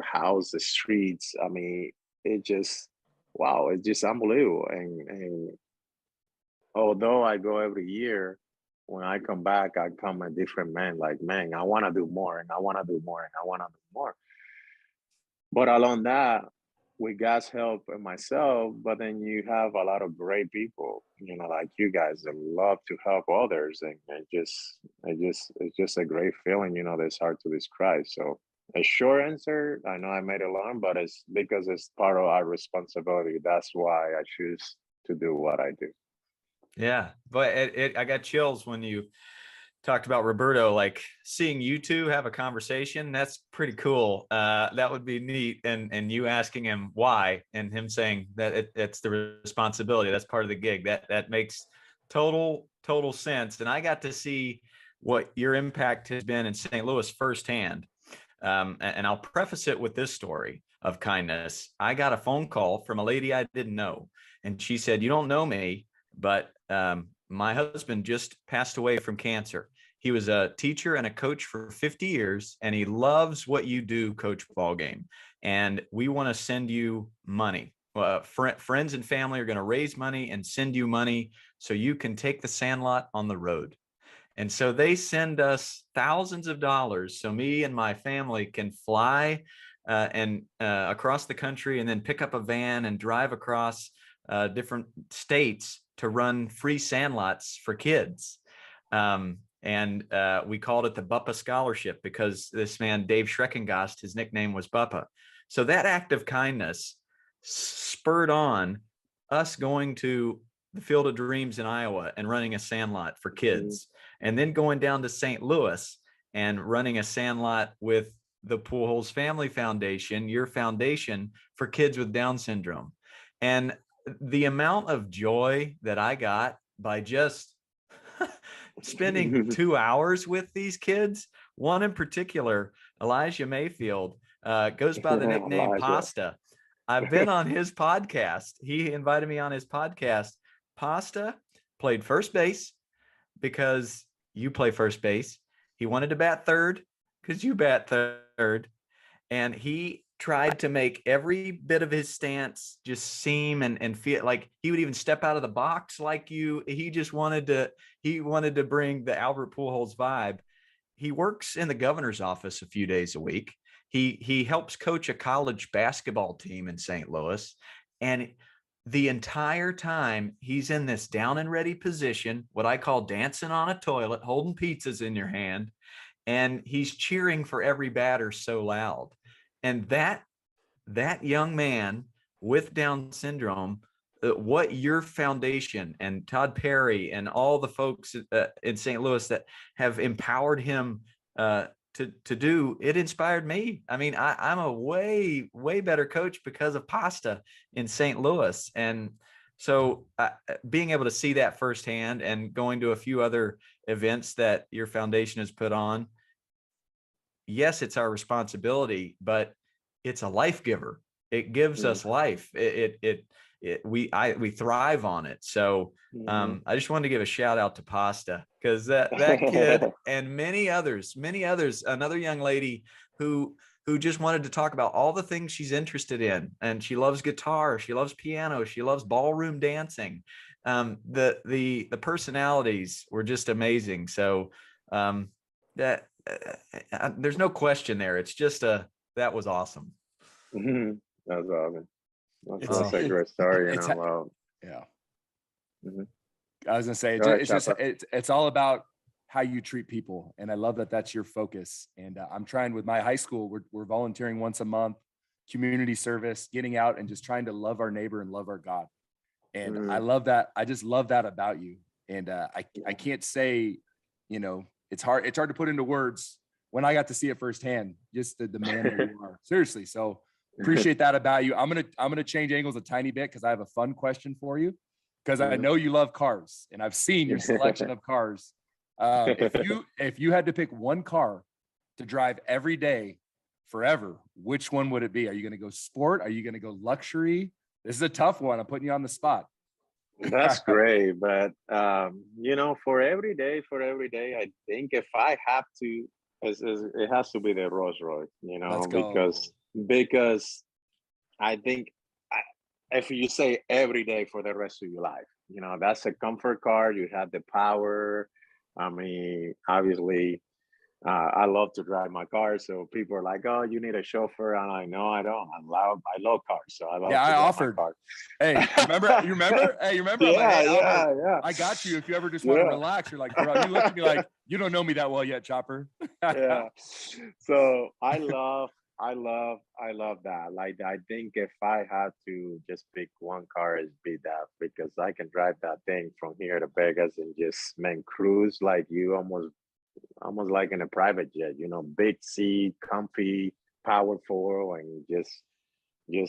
houses, streets. I mean, it just, wow, it's just unbelievable. And although I go every year, when I come back, I come a different man. Like, man, I want to do more, and I want to do more, and I want to do more. But along that, with God's help and myself, but then you have a lot of great people, like you guys that love to help others, and it's just a great feeling, that's hard to describe. So a short answer, I know I made it long, but it's because it's part of our responsibility. That's why I choose to do what I do. Yeah, but I got chills when you talked about Roberto, like seeing you two have a conversation. That's pretty cool. That would be neat. And you asking him why, and him saying that it's the responsibility. That's part of the gig. That makes total sense. And I got to see what your impact has been in St. Louis firsthand. And I'll preface it with this story of kindness. I got a phone call from a lady I didn't know, and she said, "You don't know me, but my husband just passed away from cancer. He was a teacher and a coach for 50 years, and he loves what you do, Coach Ballgame. And we want to send you money. Friends and family are going to raise money and send you money so you can take the Sandlot on the road." And so they send us thousands of dollars so me and my family can fly and across the country, and then pick up a van and drive across different states to run free Sandlots for kids. And we called it the Buppa Scholarship because this man, Dave Schreckengast, his nickname was Buppa. So that act of kindness spurred on us going to the Field of Dreams in Iowa and running a Sandlot for kids, and then going down to St. Louis and running a Sandlot with the Pujols Family Foundation, your foundation, for kids with Down syndrome. And the amount of joy that I got by just spending 2 hours with these kids, one in particular, Elijah Mayfield, goes by the nickname Pasta. I've been on his podcast. He invited me on his podcast. Pasta played first base because you play first base. He wanted to bat third because you bat third. And he tried to make every bit of his stance just seem and feel like he would even step out of the box like you. He just wanted to bring the Albert Pujols vibe. He works in the governor's office a few days a week. He helps coach a college basketball team in St. Louis. And the entire time he's in this down and ready position, what I call dancing on a toilet, holding pizzas in your hand. And he's cheering for every batter so loud. And that that young man with Down syndrome, what your foundation and Todd Perry and all the folks in St. Louis that have empowered him to do, it inspired me. I mean, I'm a way better coach because of Pasta in St. Louis. And so being able to see that firsthand and going to a few other events that your foundation has put on, yes, it's our responsibility, but it's a life giver. It gives us life. We thrive on it. So I just wanted to give a shout out to Pasta, because that kid and many others, another young lady who just wanted to talk about all the things she's interested in. And she loves guitar. She loves piano. She loves ballroom dancing. The personalities were just amazing. So there's no question there. It's just that was awesome. That was awesome. That's a great story, you know. Wow. Yeah. I was gonna say it's all about how you treat people, and I love that that's your focus. And I'm trying with my high school. We're volunteering once a month, community service, getting out and just trying to love our neighbor and love our God. And I love that. I just love that about you. And I can't say, you know, it's hard to put into words when I got to see it firsthand. Just the man that you are. Seriously. So appreciate that about you. I'm gonna change angles a tiny bit because I have a fun question for you. Because I know you love cars, and I've seen your selection of cars. If you had to pick one car to drive every day forever, which one would it be? Are you going to go sport? Are you going to go luxury? This is a tough one. I'm putting you on the spot. That's great, but you know, for every day, I think if I have to, it has to be the Rolls Royce. You know, because I think if you say every day for the rest of your life, you know, that's a comfort car. You have the power. I mean, obviously, I love to drive my car. So people are like, "Oh, you need a chauffeur." I'm like, "No, I don't. I love cars." So I love. Yeah, I offered. My car. Hey, you remember? Hey, you remember? Yeah, like, hey, Albert, yeah. I got you. If you ever just want to relax, you're like, bro, you look at me like you don't know me that well yet, Chopper. Yeah. So I love that. Like, I think if I had to just pick one car, it'd be that, because I can drive that thing from here to Vegas and just cruise like you almost like in a private jet, you know, big seat, comfy, powerful, and just you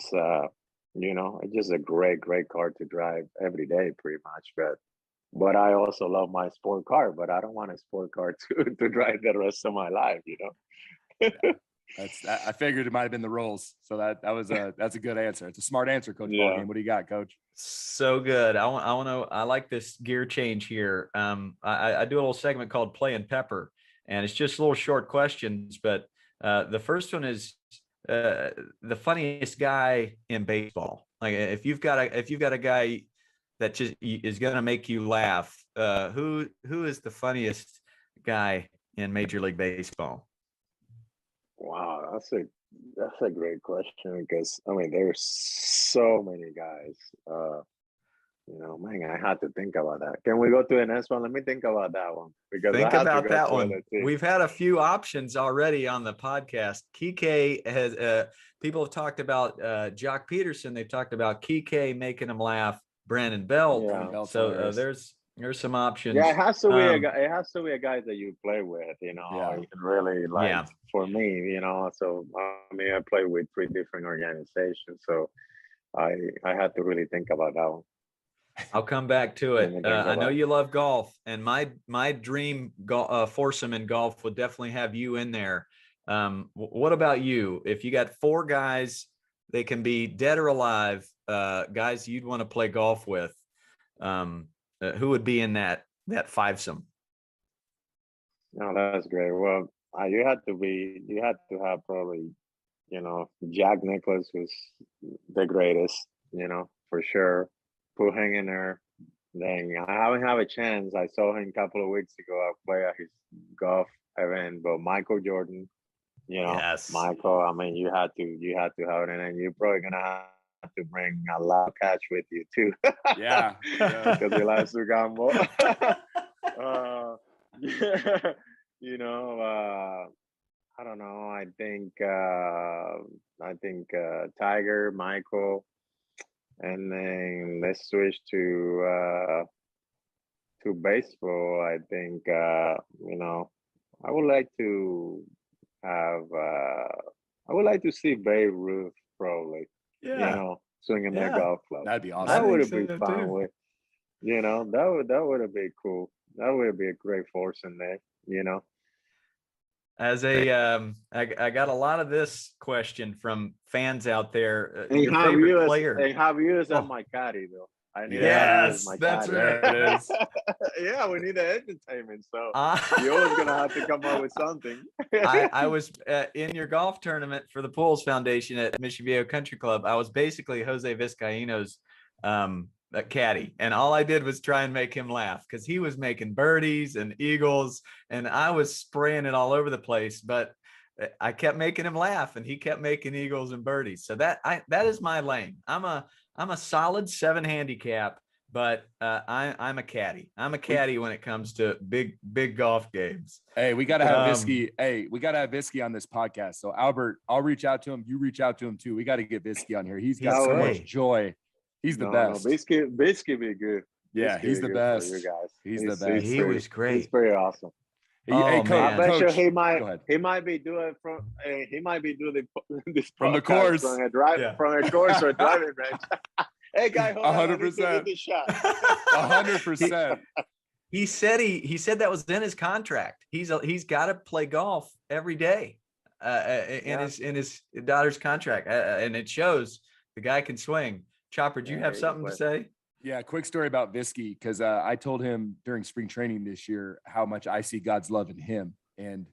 know, it's just a great car to drive every day pretty much. But I also love my sport car, but I don't want a sport car to drive the rest of my life, you know. I figured it might have been the Rolls. So that's a good answer. It's a smart answer, Coach Ballgame. What do you got, Coach? So good. I like this gear change here. I do a little segment called Play and Pepper, and it's just little short questions. But the first one is the funniest guy in baseball. Like, if you've got a guy that just is going to make you laugh, who is the funniest guy in Major League Baseball? Wow, that's a great question, because I mean, there's so many guys. You know, man, I had to think about that. Can we go to the next one? Let me think about that one, because think about that one. We've had a few options already on the podcast. Kike has people have talked about Jock Peterson. They've talked about Kike making him laugh. Brandon Belt. Yeah. So there's some options. Yeah, it has to be a guy. It has to be a guy that you play with. You know, you can really like. Yeah. For me, you know, so I mean, I play with 3 different organizations, so I had to really think about that one. I'll come back to it. I know you love golf, and my dream foursome in golf would definitely have you in there. What about you? If you got 4 guys, they can be dead or alive, guys you'd want to play golf with, who would be in that fivesome? No, that's great. Well, you had to have probably, you know, Jack Nicklaus was the greatest, you know, for sure. Put him in there. Then I haven't had a chance. I saw him a couple of weeks ago. I play at his golf event, but Michael Jordan, you know, yes. Michael. I mean, you had to have it, and you're probably gonna have to bring a lot of cash with you too. Yeah, because he likes to gamble. Yeah. You know, I don't know. I think Tiger, Michael, and then let's switch to baseball. I think you know, I would like to have I would like to see Babe Ruth probably. You Yeah. know, swinging that Yeah. golf club. That'd be awesome. That I would think have been so, fun too. with, you know, that would have been cool. That would be a great force in there, you know. As I got a lot of this question from fans out there. And Your have favorite you player? and have you as Oh. my caddy though. I need Yes, my that's caddy. right. There it is. Yeah, we need an entertainment. So you're always gonna have to come up with something. I was in your golf tournament for the Pujols Foundation at Mission Viejo Country Club. I was basically Jose Vizcaíno's caddy, and all I did was try and make him laugh because he was making birdies and eagles, and I was spraying it all over the place. But I kept making him laugh, and he kept making eagles and birdies. So that is my lane. I'm a solid 7 handicap, but I'm a caddy. I'm a caddy when it comes to big golf games. Hey, we got to have Visky. Hey, we got to have Visky on this podcast. So Albert, I'll reach out to him. You reach out to him too. We got to get Visky on here. He's got so much joy. He's the best. No, Biscuit be good. Yeah, Biscuit he's the best. You guys. He's the best. He was great. He's pretty awesome. Hey, coach, I bet coach, you he might be doing this from the course from a course or a driving range. Hey guy, 100%. 100%. He said that was in his contract. He's got to play golf every day in his daughter's contract, and it shows the guy can swing. Chopper, do you have something to say? Yeah, quick story about Visky, because I told him during spring training this year how much I see God's love in him. And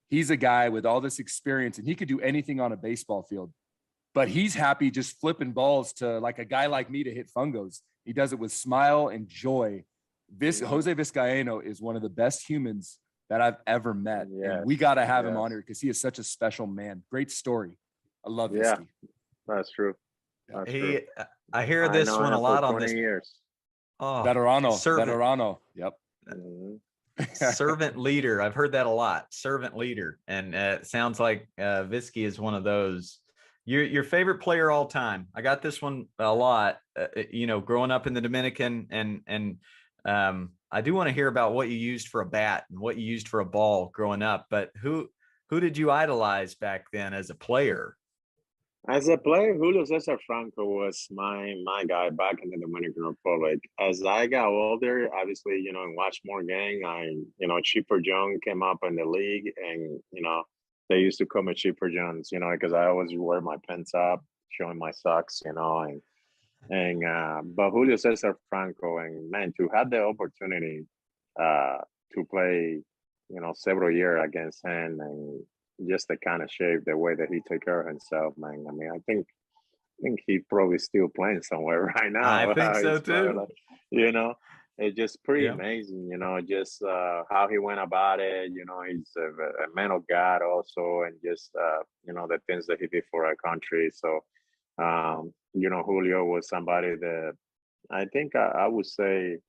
he's a guy with all this experience, and he could do anything on a baseball field. But he's happy just flipping balls to like a guy like me to hit fungos. He does it with smile and joy. Jose Vizcaíno is one of the best humans that I've ever met. Yes. And we got to have him on here because he is such a special man. Great story. I love Visky. That's true. I hear this one a lot on this. Years. Oh, Veterano. Yep. Servant leader. I've heard that a lot. Servant leader. And it sounds like Visky is one of those. Your favorite player all time. I got this one a lot, growing up in the Dominican, and I do want to hear about what you used for a bat and what you used for a ball growing up. But who did you idolize back then as a player? As a player, Julio Cesar Franco was my guy back in the Dominican Republic. As I got older, obviously, in watch more gang, Chipper Jones came up in the league, and they used to call me Chipper Jones, because I always wear my pants up, showing my socks, but Julio Cesar Franco, and man, to have the opportunity to play, several years against him, and just the kind of shape, the way that he take care of himself, man. I mean, I think he probably still playing somewhere right now. I think so too. It's just pretty amazing, just how he went about it. He's a man of God also, and just the things that he did for our country. So, Julio was somebody that I think I would say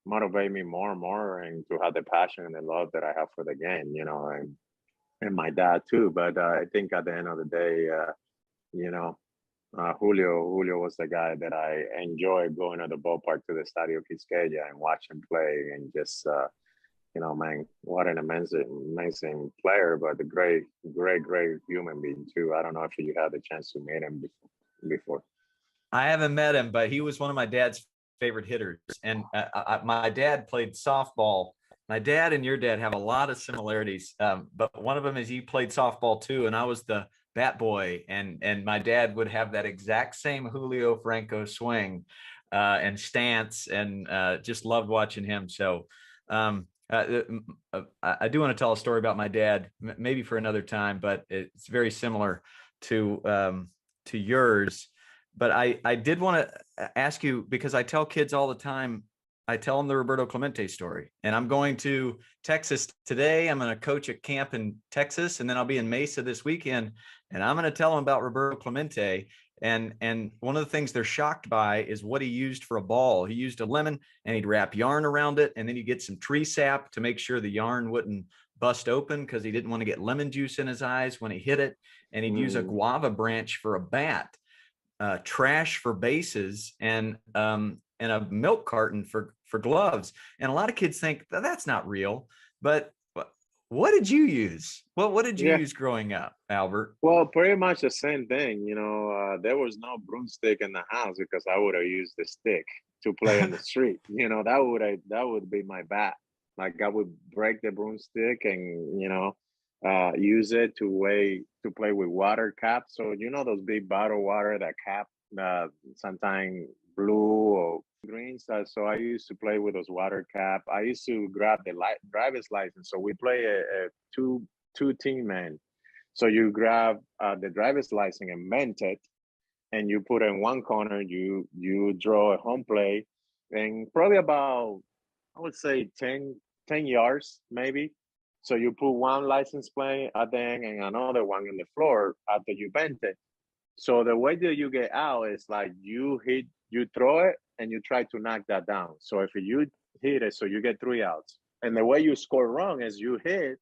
motivate me more and more, and to have the passion and the love that I have for the game, and my dad too. But I think at the end of the day, Julio was the guy that I enjoyed going to the ballpark to the Estadio Quisqueya and watch him play, and just man, what an amazing player, but a great human being too. I don't know if you had the chance to meet him before. I haven't met him, but he was one of my dad's favorite hitters, and my dad played softball. My dad and your dad have a lot of similarities, but one of them is he played softball too, and I was the bat boy, and my dad would have that exact same Julio Franco swing and stance, and just loved watching him. So I do want to tell a story about my dad, maybe for another time, but it's very similar to yours. But I did want to ask you, because I tell kids all the time, I tell them the Roberto Clemente story, and I'm going to Texas today. I'm going to coach a camp in Texas, and then I'll be in Mesa this weekend, and I'm going to tell them about Roberto Clemente. And one of the things they're shocked by is what he used for a ball. He used a lemon, and he'd wrap yarn around it, and then he'd get some tree sap to make sure the yarn wouldn't bust open because he didn't want to get lemon juice in his eyes when he hit it. And he'd use a guava branch for a bat, trash for bases, and a milk carton for gloves. And a lot of kids think that's not real, but what did you use? What did you use growing up, Albert? Well, pretty much the same thing. There was no broomstick in the house because I would have used the stick to play in the street. That would be my bat. Like I would break the broomstick and use it to play with water caps. So those big bottle water that cap sometimes blue or green. So I used to play with those water cap. I used to grab the driver's license. So we play a two team man. So you grab the driver's license and mint it, and you put it in one corner. You draw a home plate, and probably about, I would say 10 yards maybe. So you put one license plate at the end and another one on the floor after you bent it. So the way that you get out is like you throw it and you try to knock that down. So if you hit it, so you get 3 outs. And the way you score wrong is you hit.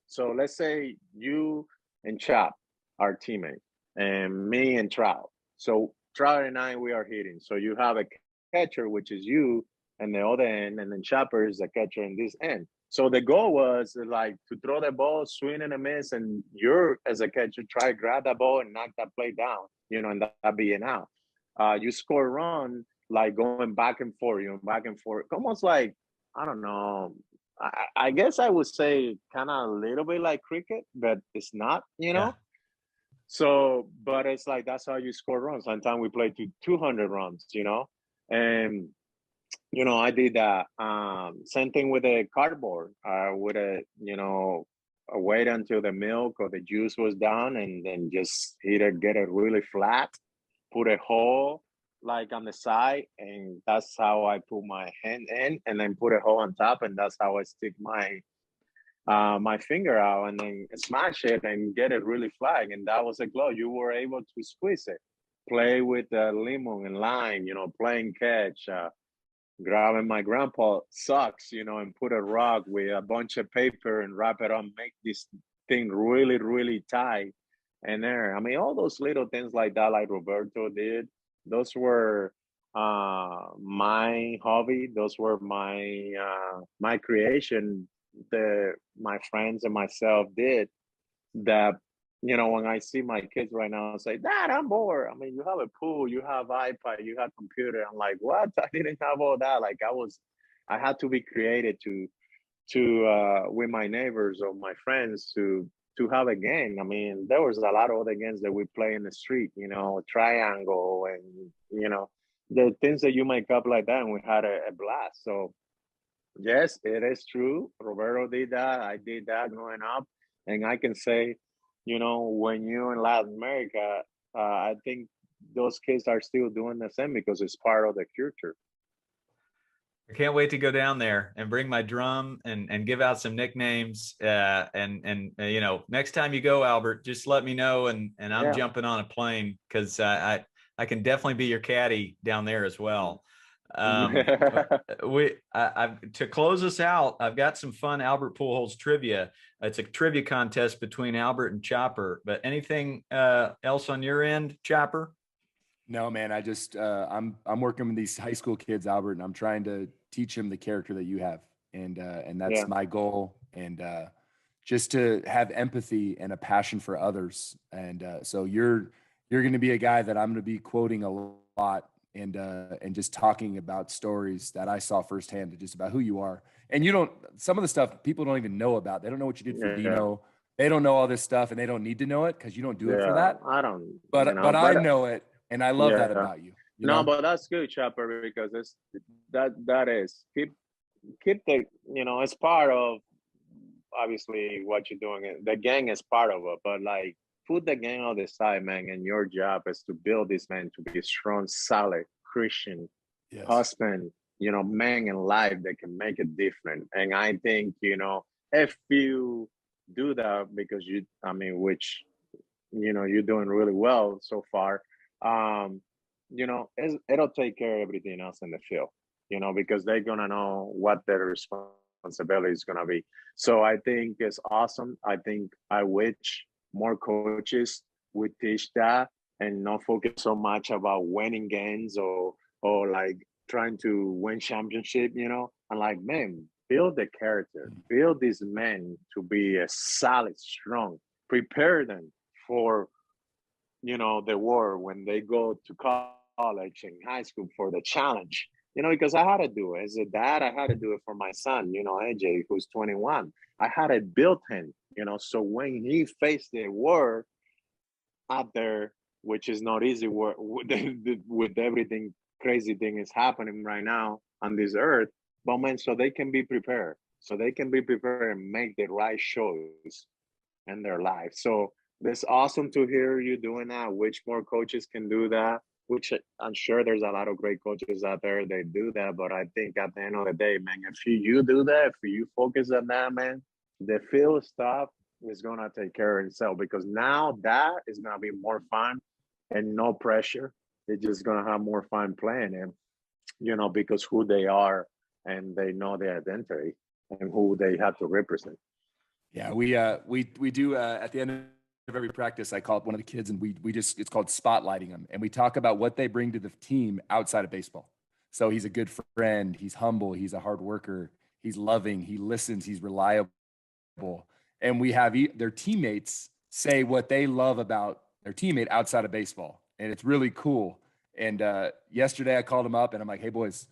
So let's say you and Chop are teammates, and me and Trout. So Trout and I, we are hitting. So you have a catcher, which is you, and the other end, and then Chopper is the catcher in this end. So the goal was like to throw the ball, swing and a miss, and you're, as a catcher, try to grab that ball and knock that play down, and that being out. You score run like going back and forth, back and forth, almost like, I don't know. I guess I would say kind of a little bit like cricket, but it's not, Yeah. So, but it's like, that's how you score runs. Sometimes we play to 200 runs, and, I did that. Same thing with a cardboard. I would, wait until the milk or the juice was done and then just either get it really flat, put a hole like on the side, and that's how I put my hand in, and then put a hole on top, and that's how I stick my my finger out and then smash it and get it really flat. And that was a glove. You were able to squeeze it, play with lemon and lime, playing catch, grabbing my grandpa socks, and put a rock with a bunch of paper and wrap it up, make this thing really, really tight. And there, I mean, all those little things like that, like Roberto did, those were my hobby. Those were my creation. My friends and myself did that. When I see my kids right now, I say, Dad, I'm bored. I mean, you have a pool, you have iPad, you have computer. I'm like, what? I didn't have all that. Like I had to be creative to with my neighbors or my friends to have a game. I mean, there was a lot of other games that we play in the street, triangle and, the things that you make up like that. And we had a blast. So yes, it is true. Roberto did that. I did that growing up. And I can say, when you're in Latin America, I think those kids are still doing the same because it's part of the culture. I can't wait to go down there and bring my drum and give out some nicknames. Next time you go, Albert, just let me know and I'm jumping on a plane because I can definitely be your caddy down there as well. To close us out, I've got some fun Albert Pujols trivia. It's a trivia contest between Albert and Chopper. But anything else on your end, Chopper? No, man. I just I'm working with these high school kids, Albert, and I'm trying to teach them the character that you have, and that's my goal. And just to have empathy and a passion for others. And so you're going to be a guy that I'm going to be quoting a lot. And just talking about stories that I saw firsthand, just about who you are. And some of the stuff people don't even know about. They don't know what you did for Dino. They don't know all this stuff, and they don't need to know it because you don't do it for that. I don't. But I know it, and I love that about you. But that's good, Chopper, because it's that is keep the it's part of obviously what you're doing. The gang is part of it, but like, put the gang on the side, man, and your job is to build this man to be a strong, solid Christian husband, man in life that can make it different. And I think, if you do that, because which, you're doing really well so far, it'll take care of everything else in the field, because they're going to know what their responsibility responsibility is going to be. So I think it's awesome. I think I wish more coaches would teach that and not focus so much about winning games or like trying to win championship, you know. And like, man, build the character, build these men to be a solid, strong, prepare them for, you know, the war when they go to college and high school for the challenge, you know, because I had to do it as a dad. I had to do it for my son, you know, AJ, who's 21. I had to build him, you know, so when he faced the war out there, which is not easy work with everything crazy thing is happening right now on this earth, but man, so they can be prepared, and make the right choice in their life. So it's awesome to hear you doing that. Which more coaches can do that? Which I'm sure there's a lot of great coaches out there that do that. But I think at the end of the day, man, if you do that, if you focus on that, man, the field stuff is gonna take care of itself, because now that is gonna be more fun and no pressure. They're just gonna have more fun playing, and you know, because who they are and they know their identity and who they have to represent. Yeah, we do at the end of every practice, I call it one of the kids, and we just, it's called spotlighting them, and we talk about what they bring to the team outside of baseball. So he's a good friend, he's humble, he's a hard worker, he's loving, he listens, he's reliable, and we have their teammates say what they love about their teammate outside of baseball, and it's really cool. And yesterday I called him up and I'm like, hey boys,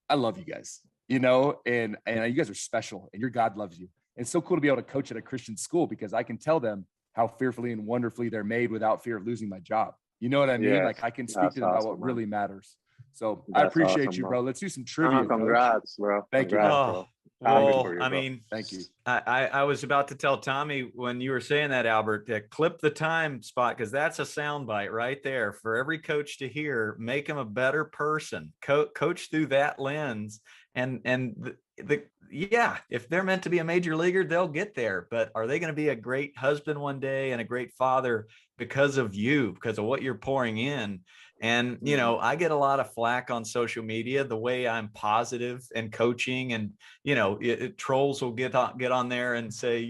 I love you guys, you know, and you guys are special and your God loves you. And it's so cool to be able to coach at a Christian school, because I can tell them how fearfully and wonderfully they're made without fear of losing my job. You know what I mean? Yes, like I can speak to them about what really matters. So I appreciate you, bro. Let's do some trivia. Congrats, bro. Thank you. Bro. Well, I mean, thank you. I was about to tell Tommy when you were saying that, Albert, to clip the time spot, because that's a soundbite right there for every coach to hear. Make him a better person. Coach through that lens, and yeah, if they're meant to be a major leaguer, they'll get there. But are they going to be a great husband one day and a great father because of you, because of what you're pouring in? And, you know, I get a lot of flack on social media, the way I'm positive and coaching, and, you know, trolls will get on there and say,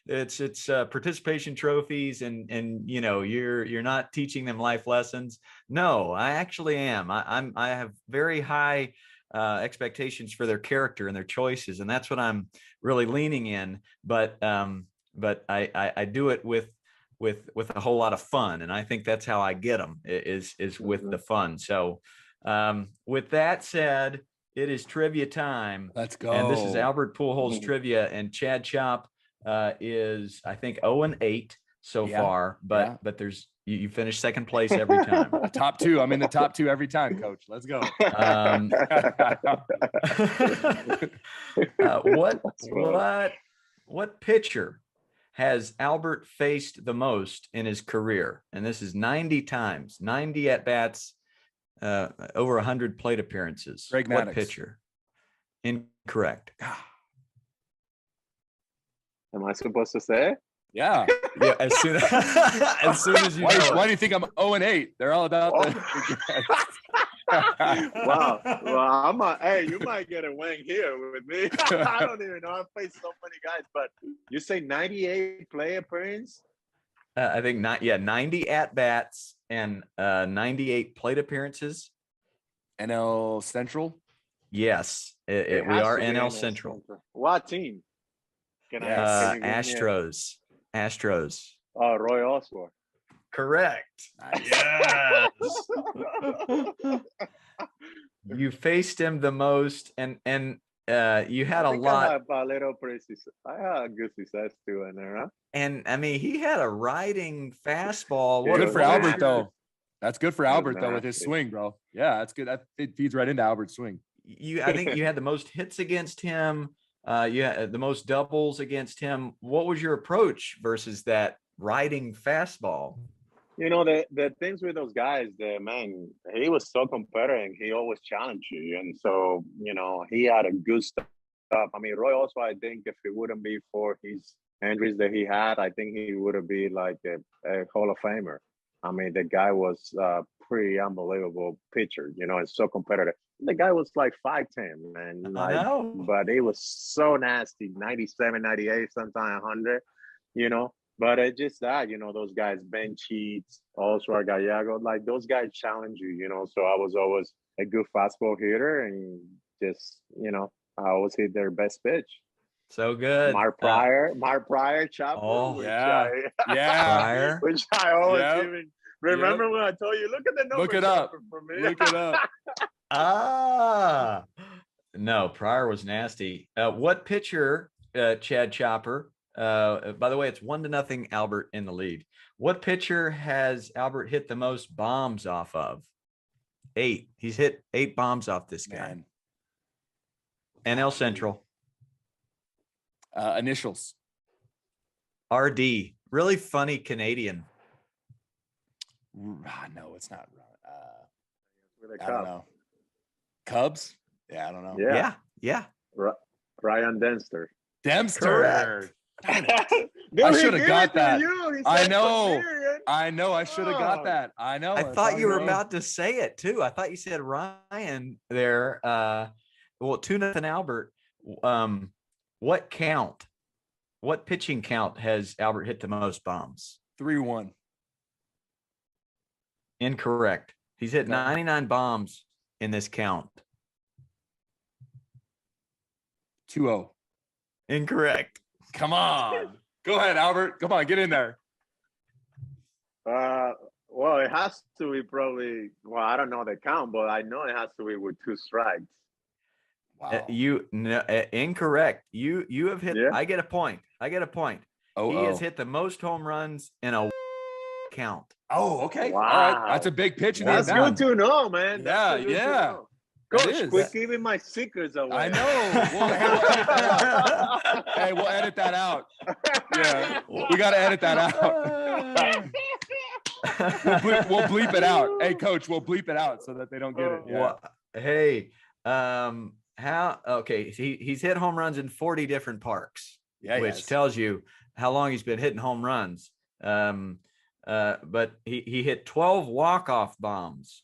it's participation trophies and, you know, you're not teaching them life lessons. No, I actually am. I have very high expectations for their character and their choices. And that's what I'm really leaning in. But I do it with a whole lot of fun. And I think that's how I get them is with the fun. So with that said, it is trivia time. Let's go. And this is Albert Pujols trivia, and Chad Chop is, I think, 0-8 so far, but there's, you finish second place every time. Top two. I'm in the top two every time, coach. Let's go. What pitcher has Albert faced the most in his career? And this is 90 times, 90 at-bats, over 100 plate appearances. Greg Maddux. What pitcher? Incorrect. Am I supposed to say? Yeah. Yeah. As soon as you know. Why do you think I'm 0-8? They're all about Wow. Well, hey, you might get a wing here with me. I don't even know. I've faced so many guys, but you say 98 play appearance? I think 90 at-bats and 98 plate appearances. NL Central? Yes. We are NL Central. What team? Astros. Oh, Roy Oswald. Correct. Yes. You faced him the most, and you had a lot. I had a good success too in there, huh? And I mean, he had a riding fastball. Good for Albert though. That's good for Albert though with his swing, bro. Yeah, that's good. That feeds right into Albert's swing. I think you had the most hits against him. You had the most doubles against him. What was your approach versus that riding fastball? You know, the things with those guys, man, he was so competitive. He always challenged you. And so, you know, he had a good stuff. I mean, Roy also, I think if it wouldn't be for his injuries that he had, I think he would have been like a Hall of Famer. I mean, the guy was a pretty unbelievable pitcher. You know, it's so competitive. The guy was like 5'10", man. I know. But it was so nasty. 97, 98, sometimes 100, you know. But it's just that, you know, those guys, Ben Cheats, Oswald Gallego, like those guys challenge you, you know. So I was always a good fastball hitter and just, you know, I always hit their best pitch. So good. Mark Pryor, chopper. Oh, yeah. Pryor. Which I always even remember when I told you, look at the number. Look it up. For me. Look it up. No, Pryor was nasty. What pitcher, Chad Chopper? By the way, it's 1-0 Albert in the lead. What pitcher has Albert hit the most bombs off of? 8. He's hit 8 bombs off this guy. NL Central. Initials. RD. Really funny Canadian. No, it's not. I don't know. Cubs? Yeah, I don't know. Yeah. Ryan Dempster. Dempster. I should have got that. I know. I should have got that. I know. I thought you were about to say it too. I thought you said Ryan there. Well, 2-0 Albert. What pitching count has Albert hit the most bombs? 3-1. Incorrect. He's hit 99 bombs in this count. 2-0. Incorrect. Come on. Go ahead, Albert. Come on, get in there. Well, it has to be probably, well, I don't know the count, but I know it has to be with 2 strikes. Wow. Incorrect. You have hit, I get a point. Oh, he has hit the most home runs in a count. Oh, okay. Wow. All right. That's a big pitch. That's good to know, man. Yeah. Coach, quit giving my secrets away. I know. We'll edit that out. Yeah, we got to edit that out. We'll bleep it out. Hey, Coach, we'll bleep it out so that they don't get it. Yeah. Well, hey, he's hit home runs in 40 different parks, which tells you how long he's been hitting home runs. But he hit 12 walk-off bombs.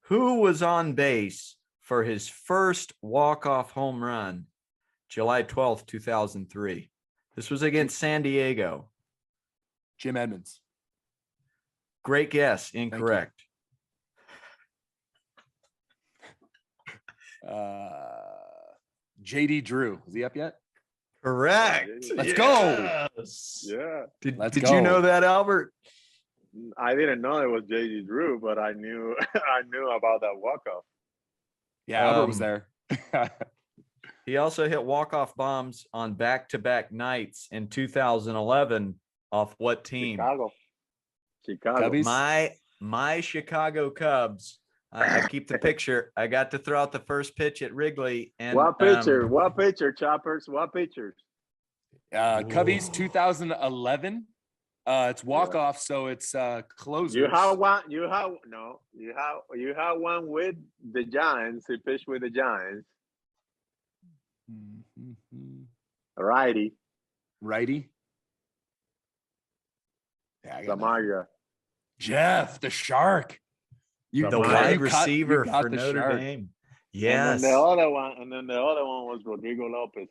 Who was on base for his first walk-off home run, July 12th, 2003? This was against San Diego. Jim Edmonds. Great guess. Incorrect. JD Drew. Is he up yet? Correct. Let's go. Yeah. Did you know that, Albert? I didn't know it was JD Drew, but I knew about that walk-off. Yeah, Albert was there. He also hit walk-off bombs on back-to-back nights in 2011 off what team? Chicago. Cubbies? My Chicago Cubs. I keep the picture. I got to throw out the first pitch at Wrigley. And what pitcher? What pitcher, Choppers? What pitchers? Cubbies 2011. It's walk-off, so it's closers. You have one with the Giants. He pitched with the Giants. Righty. Yeah, Samaria. Jeff, the Shark. The wide receiver for Notre Dame. Yes. And then the other one was Rodrigo Lopez.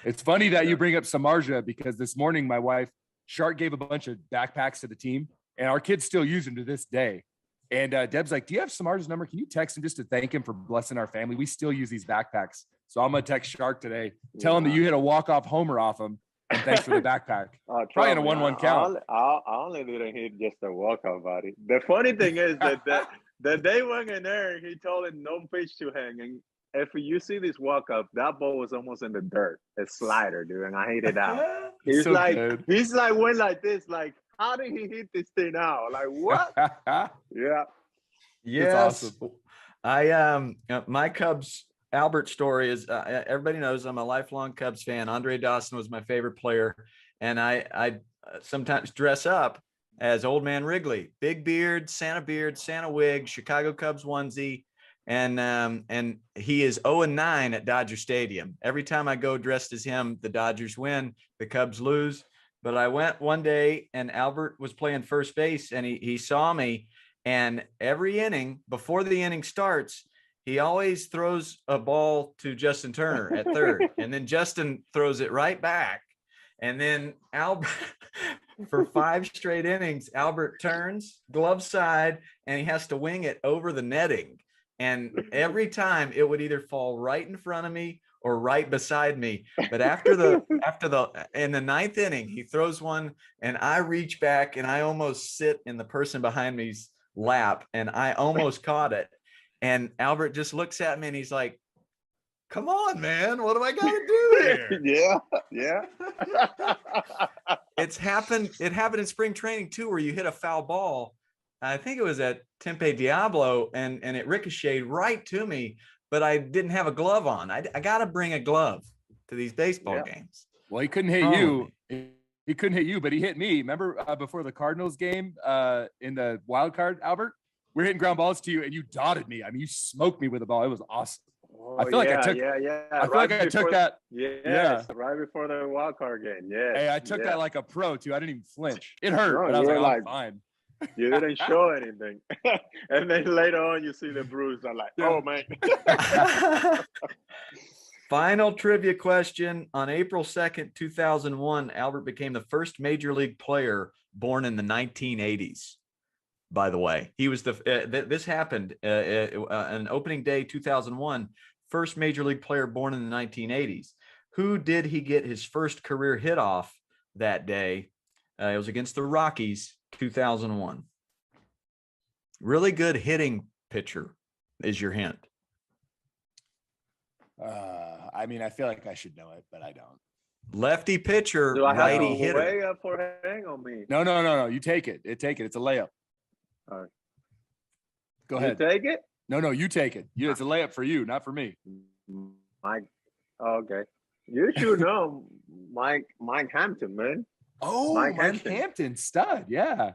It's funny that you bring up Samardzija because this morning my wife, Shark, gave a bunch of backpacks to the team, and our kids still use them to this day. And Deb's like, "Do you have Samardzija's number? Can you text him just to thank him for blessing our family? We still use these backpacks." So I'm gonna text Shark today, tell him that you hit a walk-off homer off him, and thanks for the backpack. Probably in a 1-1 count. I only didn't hit just a walk-off, buddy. The funny thing is that the day went in there, he told him no pitch to hang. And if you see this walk-up, that ball was almost in the dirt. A slider, dude, and I hit it out. He's so like, good. He's like, went like this, like, how did he hit this thing out? Like, what? Yeah. Yes. Awesome. My Cubs Albert story is everybody knows I'm a lifelong Cubs fan. Andre Dawson was my favorite player, and I sometimes dress up as Old Man Wrigley, big beard, Santa wig, Chicago Cubs onesie, and he is 0-9 at Dodger Stadium. Every time I go dressed as him, the Dodgers win, the Cubs lose. But I went one day and Albert was playing first base, and he saw me, And every inning, before the inning starts, he always throws a ball to Justin Turner at third. And then Justin throws it right back. And then Albert, for 5 straight innings, Albert turns glove side and he has to wing it over the netting. And every time it would either fall right in front of me or right beside me. But in the 9th inning, he throws one and I reach back and I almost sit in the person behind me's lap and I almost caught it. And Albert just looks at me and he's like, come on, man, what do I got to do here? Yeah. It happened in spring training too, where you hit a foul ball. I think it was at Tempe Diablo and it ricocheted right to me, but I didn't have a glove on. I got to bring a glove to these baseball games. Well, he couldn't hit you. He couldn't hit you, but he hit me. Remember before the Cardinals game in the wild card, Albert? We're hitting ground balls to you and you dotted me. I mean, you smoked me with the ball. It was awesome. Oh, I feel like I took that. Yes, right before the wild card game. Yeah. Hey, I took that like a pro too. I didn't even flinch. It hurt, but I was like, I'm fine. You didn't show anything. And then later on you see the bruise. I'm like, oh man. Final trivia question. On April 2nd, 2001, Albert became the first major league player born in the 1980s. By the way, he was this happened on opening day 2001, first major league player born in the 1980s. Who did he get his first career hit off that day? It was against the Rockies, 2001. Really good hitting pitcher is your hint. I mean, I feel like I should know it, but I don't. Lefty pitcher, righty hitter. Way up for hang on me. No. You take it. It's a layup. All right. Go ahead. You take it? No, you take it. It's a layup for you, not for me. Mike. Okay. You should know Mike Hampton, man. Oh, Mike Hampton, stud. Yeah.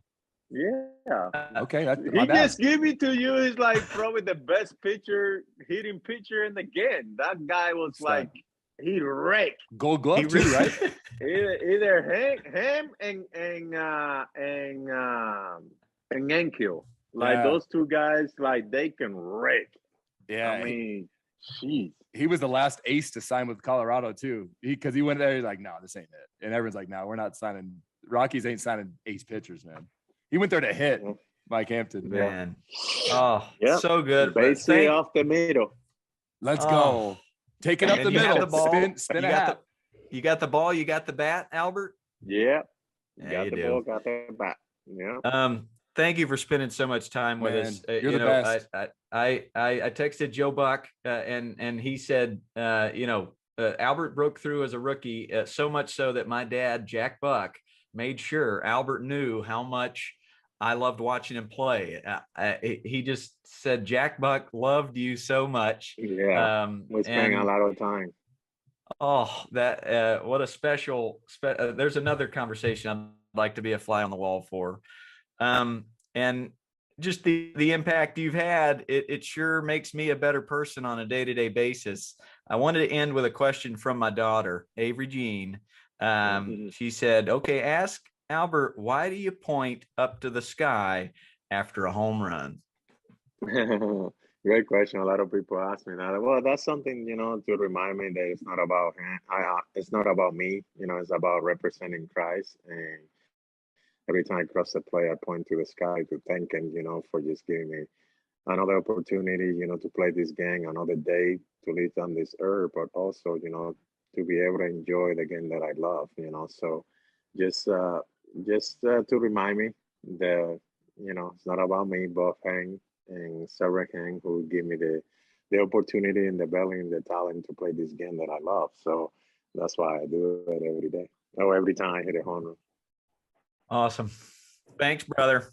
Yeah. Okay. He just give it to you. He's like probably the best hitting pitcher in the game. That guy was stud. Like, he raked. Gold glove too, right? Either him and Enkill. Like those two guys, like they can rake. Yeah. I mean, jeez. He was the last ace to sign with Colorado too. Because he went there, he's like, no, this ain't it. And everyone's like, no, we're not signing. Rockies ain't signing ace pitchers, man. He went there to hit Mike Hampton. Man. Oh, so good. Basically off the middle. Let's go. Take it up the middle. The ball. Spin a hat. You got the ball. You got the bat, Albert? Yeah. Got the ball, got the bat. Yeah. Thank you for spending so much time with us. You're the best. I texted Joe Buck and he said, Albert broke through as a rookie, so much so that my dad, Jack Buck, made sure Albert knew how much I loved watching him play. He just said, Jack Buck loved you so much. Yeah. We spent a lot of time. Oh, that what a special. There's another conversation I'd like to be a fly on the wall for. And just the impact you've had, it sure makes me a better person on a day-to-day basis. I wanted to end with a question from my daughter, Avery Jean. She said, okay, ask Albert, why do you point up to the sky after a home run? Great question. A lot of people ask me that. Well, that's something, to remind me that it's not about him. It's not about me. It's about representing Christ. And every time I cross the play, I point to the sky to thank him, for just giving me another opportunity, to play this game, another day to live on this earth, but also, to be able to enjoy the game that I love, So just to remind me that, it's not about me, but Hank and Sarah Hank, who give me the opportunity and the ability and the talent to play this game that I love. So that's why I do it every day. Or every time I hit a home run. Awesome. Thanks, brother.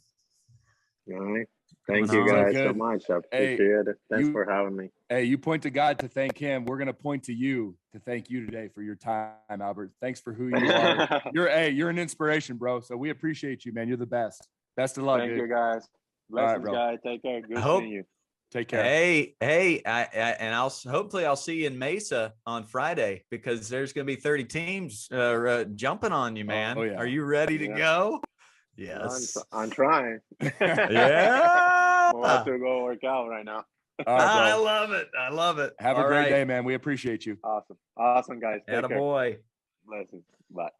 All right. Thank you guys so much. I appreciate it. Thanks for having me. Hey, you point to God to thank him. We're going to point to you to thank you today for your time, Albert. Thanks for who you are. You're an inspiration, bro. So we appreciate you, man. You're the best. Best of luck, Thank dude. you, guys. Blessings, guys. Take care. Good seeing you. Take care. Hey, and hopefully I'll see you in Mesa on Friday because there's going to be 30 teams jumping on you, man. Oh, yeah. Are you ready to go? Yes. I'm trying. Yeah. We'll have to go work out right now. All right, I love it. I love it. Have a great day, man. We appreciate you. Awesome, guys. Take care. Attaboy. Blessings. Bye.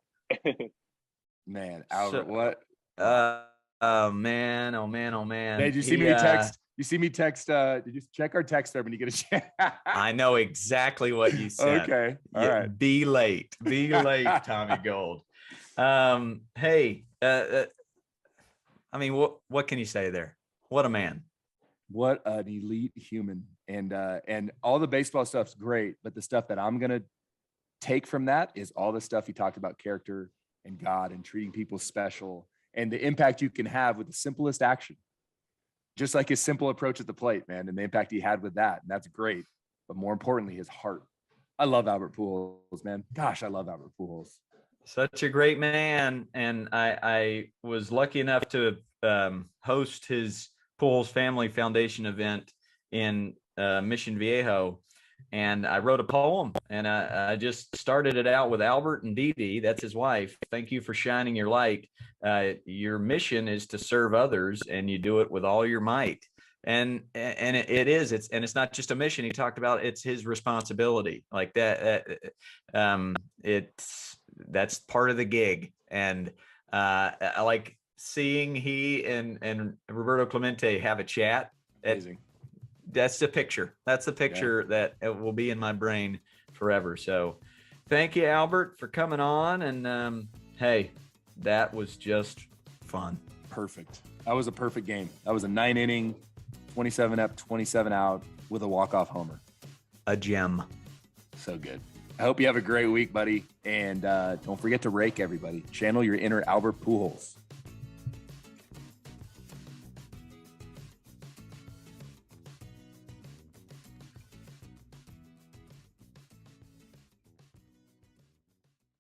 Man, Albert, what? Oh man. Hey, did you see me text? You see me text? Did you check our text there when you get a chance? I know exactly what you said. Okay. All right. Be late, Tommy Gold. Hey, I mean, what can you say there? What a man. What an elite human. And all the baseball stuff's great, but the stuff that I'm gonna take from that is all the stuff he talked about, character and God and treating people special and the impact you can have with the simplest action. Just like his simple approach at the plate, man, and the impact he had with that. And that's great. But more importantly, his heart. I love Albert Pujols, man. Gosh, I love Albert Pujols. Such a great man. And I was lucky enough to host his Pujols Family Foundation event in Mission Viejo. And I wrote a poem, and I just started it out with Albert and Dee Dee. That's his wife. Thank you for shining your light. Your mission is to serve others, and you do it with all your might. And it is. It's not just a mission. He talked about it's his responsibility, like that. That's part of the gig. And I like seeing he and Roberto Clemente have a chat. Amazing. That's the picture. That's the picture that will be in my brain forever. So thank you, Albert, for coming on. And hey, that was just fun. Perfect. That was a perfect game. That was a 9-inning, 27 up, 27 out with a walk-off homer. A gem. So good. I hope you have a great week, buddy. And don't forget to rake everybody. Channel your inner Albert Pujols.